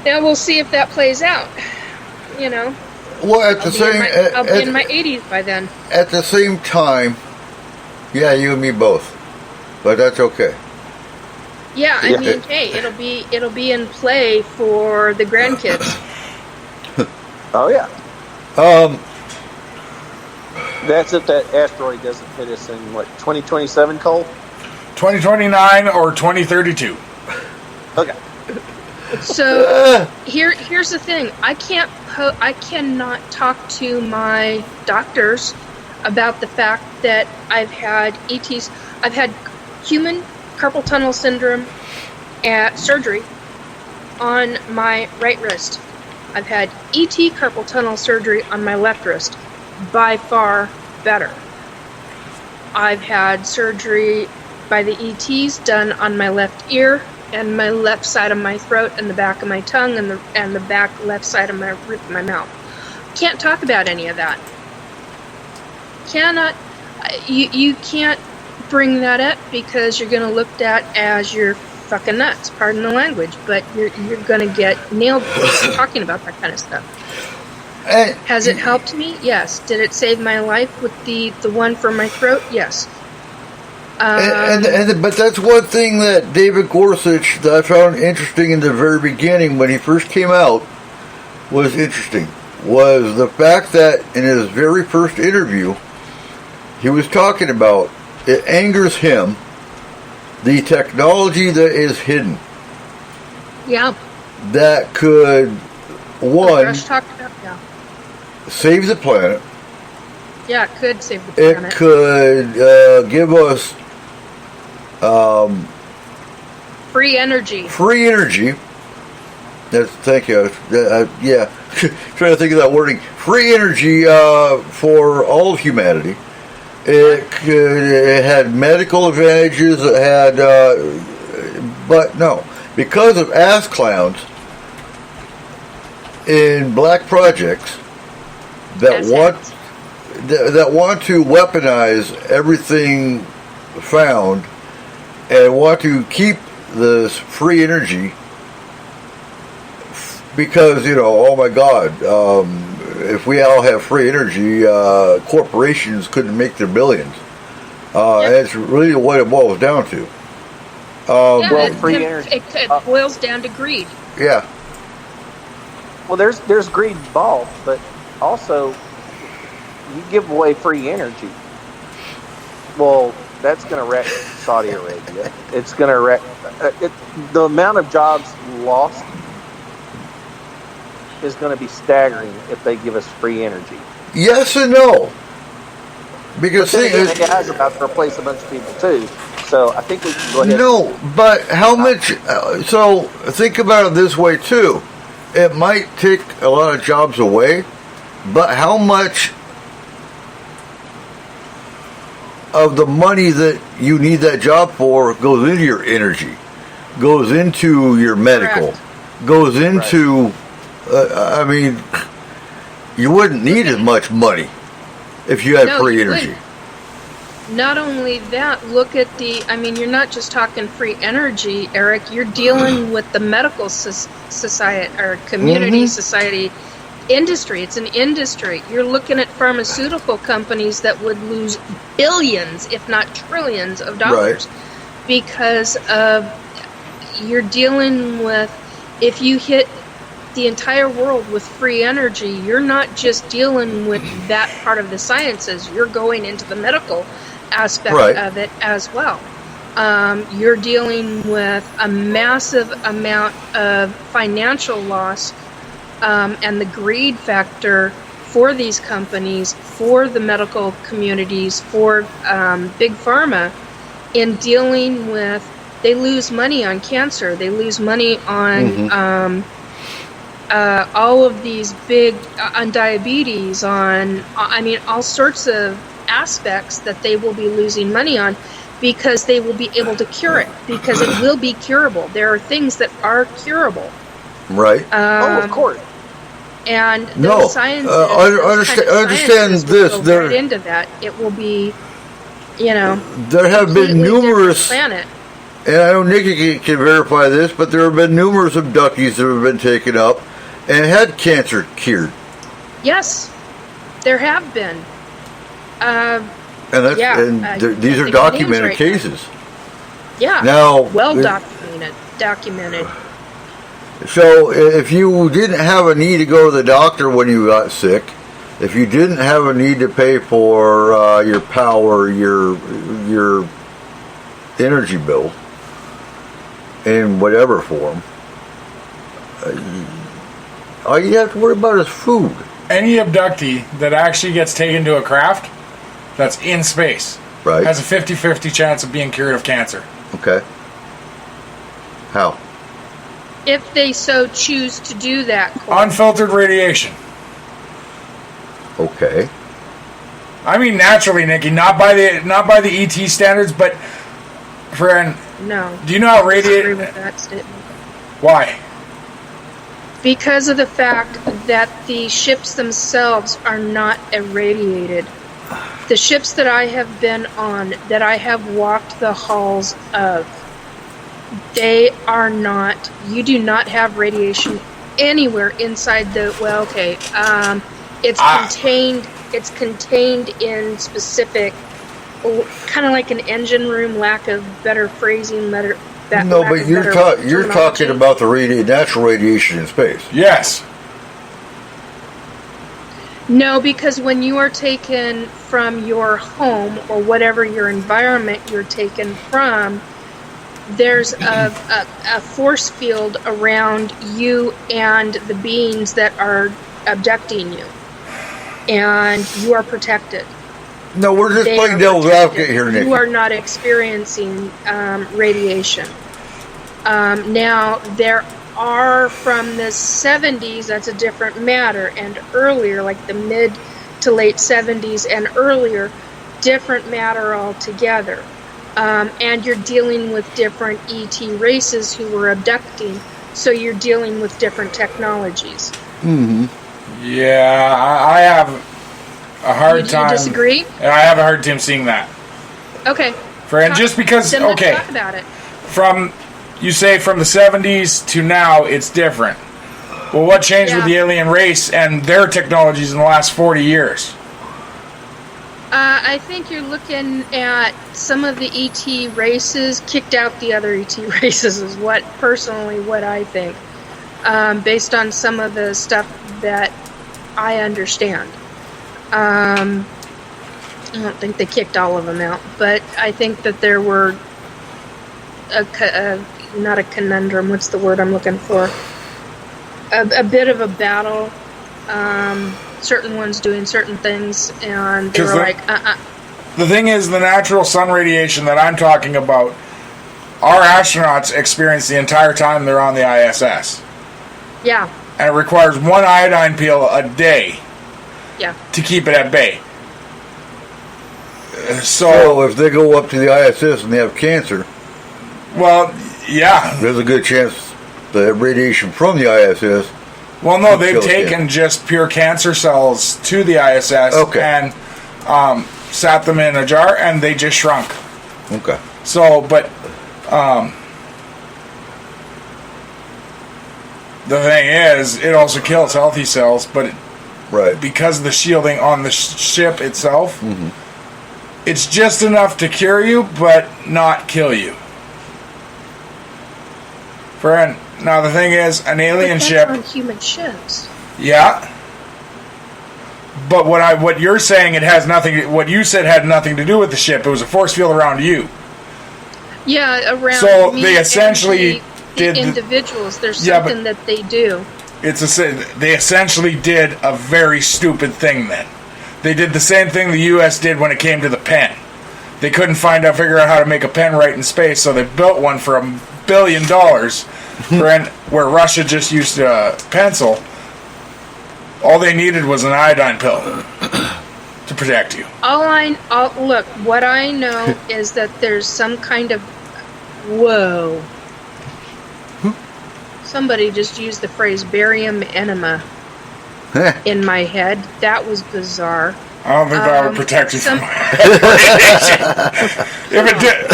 Now we'll see if that plays out. Well, I'll be in my 80s by then. At the same time, yeah, you and me both, but that's okay. Yeah, I mean, hey, it'll be in play for the grandkids. Oh yeah. That's if that asteroid doesn't hit us in 2027, Cole? 2029 or 2032. Okay. So here's the thing: I cannot talk to my doctors about the fact that I've had ETs. I've had human carpal tunnel syndrome at surgery on my right wrist. I've had ET carpal tunnel surgery on my left wrist. By far better. I've had surgery by the ETs done on my left ear and my left side of my throat and the back of my tongue and the back left side of my roof of my mouth. Can't talk about any of that. You can't bring that up because you're going to looked at as you're fucking nuts. Pardon the language, but you're going to get nailed for talking about that kind of stuff. Has it helped me? Yes. Did it save my life with the one for my throat? Yes. But that's one thing that David Gorsuch that I found interesting in the very beginning when he first came out was the fact that in his very first interview he was talking about it angers him the technology that is hidden. Yeah. That could one save the planet. Yeah, it could save the planet. It could give us free energy. Free energy. Thank you. Yeah, trying to think of that wording. Free energy for all of humanity. It had medical advantages. It had, but no, because of ass clowns in black projects that want to weaponize everything found and want to keep this free energy because, oh my God, if we all have free energy, corporations couldn't make their billions. And it's really what it boils down to. Free energy. It boils down to greed. Yeah. Well, there's greed involved, but also you give away free energy. Well, that's going to wreck Saudi Arabia. It's going to wreck the amount of jobs lost is going to be staggering if they give us free energy. Yes and no. Because the guy's about to replace a bunch of people too. So I think we can go ahead. No, but how much? So think about it this way too. It might take a lot of jobs away, but how much of the money that you need that job for goes into your energy, goes into your medical, goes into, I mean, you wouldn't need as much money if you had free energy. Not only that, look at you're not just talking free energy, Eric, you're dealing with the medical society or community society industry. It's an industry. You're looking at pharmaceutical companies that would lose billions, if not trillions of dollars because of you're dealing with, if you hit the entire world with free energy, you're not just dealing with that part of the sciences, you're going into the medical aspect of it as well. You're dealing with a massive amount of financial loss and the greed factor for these companies, for the medical communities, for big pharma in dealing with, they lose money on cancer, they lose money on all of these big, on diabetes, on, all sorts of aspects that they will be losing money on because they will be able to cure it, because it will be curable. There are things that are curable. Right. Of course. And the sciences, understand this. Go right into that. It will be, there have been numerous, planet. and I know Nikki can verify this, but there have been numerous abductees that have been taken up and had cancer cured. Yes, there have been. These are documented cases. Yeah. Now, well documented. So, if you didn't have a need to go to the doctor when you got sick, if you didn't have a need to pay for your power, your energy bill, in whatever form, all you have to worry about is food. Any abductee that actually gets taken to a craft that's in space has a 50-50 chance of being cured of cancer. Okay. How? If they so choose to do that. Unfiltered radiation. Okay. I mean naturally, Nikki, not by the ET standards, but friend. No. Do you know how I agree with that statement. Why? Because of the fact that the ships themselves are not irradiated. The ships that I have been on, that I have walked the halls of, they are not, you do not have radiation anywhere inside the, it's contained in specific kind of like an engine room, lack of better phrasing, No, but you're talking about the natural radiation in space. Yes. No, because when you are taken from your home or whatever your environment you're taken from, there's a force field around you and the beings that are abducting you. And you are protected. No, we're just playing devil's advocate here, Nick. You are not experiencing radiation. Now, there are from the 70s, that's a different matter, and earlier, like the mid to late 70s and earlier, different matter altogether. And you're dealing with different ET races who were abducting, so you're dealing with different technologies. Mm-hmm. Yeah, I have a hard time. You disagree? I have a hard time seeing that. Okay. Just because, then let's talk about it. You say from the 70s to now, it's different. Well, what changed with the alien race and their technologies in the last 40 years? I think you're looking at some of the ET races kicked out the other ET races is what I think, based on some of the stuff that I understand. I don't think they kicked all of them out, but I think that there were not a conundrum. What's the word I'm looking for? A bit of a battle. Certain ones doing certain things, and they were like, The thing is, the natural sun radiation that I'm talking about, our astronauts experience the entire time they're on the ISS. Yeah. And it requires one iodine pill a day. Yeah. To keep it at bay. So if they go up to the ISS and they have cancer, well, yeah, there's a good chance the radiation from the ISS. Well, no, they've taken just pure cancer cells to the ISS and sat them in a jar, and they just shrunk. Okay. So, but the thing is, it also kills healthy cells, but because of the shielding on the ship itself, it's just enough to cure you, but not kill you. Now the thing is, an alien ship on human ships. Yeah. But what you're saying, it has nothing. What you said had nothing to do with the ship. It was a force field around you. Yeah, around. So me they essentially and the individuals. There's something that they do. They essentially did a very stupid thing. Then they did the same thing the U.S. did when it came to the pen. They couldn't figure out how to make a pen right in space, so they built one for $1 billion. Where Russia just used a pencil. All they needed was an iodine pill to protect you. Look, what I know is that there's some kind of whoa. Somebody just used the phrase barium enema in my head. That was bizarre. I don't think that would protect you from if it did,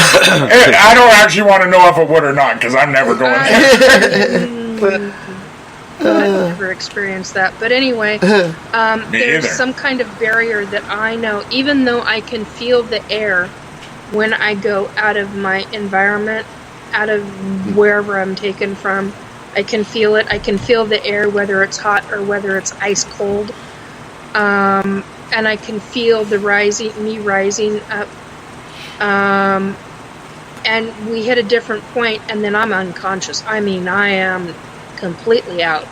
I don't actually want to know if it would or not, because I'm never going there. I've never experienced that. But anyway, there's some kind of barrier that I know, even though I can feel the air when I go out of my environment, out of wherever I'm taken from. I can feel it. I can feel the air, whether it's hot or whether it's ice cold. And I can feel me rising up. And we hit a different point, and then I'm unconscious. I mean, I am completely out.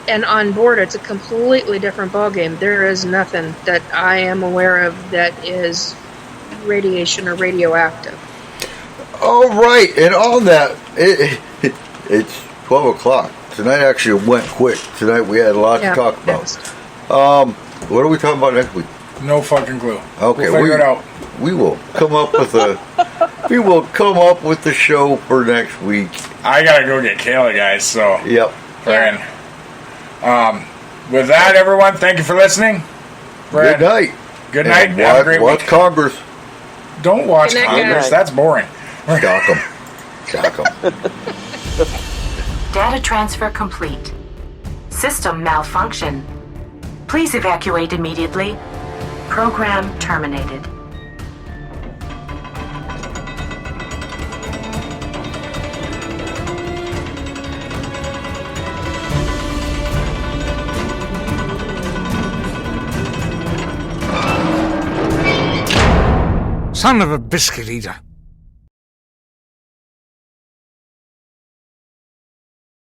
And on board, it's a completely different ballgame. There is nothing that I am aware of that is radiation or radioactive. All right, and on that, it's 12 o'clock. Tonight actually went quick. Tonight we had a lot to talk about. What are we talking about next week? No fucking clue. Okay, we'll figure it out. We will come up with the show for next week. I gotta go get Kayla, guys. So yep. With that, everyone, thank you for listening. Good night. Good night. Have a great watch week. Congress. Don't watch Congress. That's boring. Shock them. Data transfer complete. System malfunction. Please evacuate immediately. Program terminated. Son of a biscuit eater.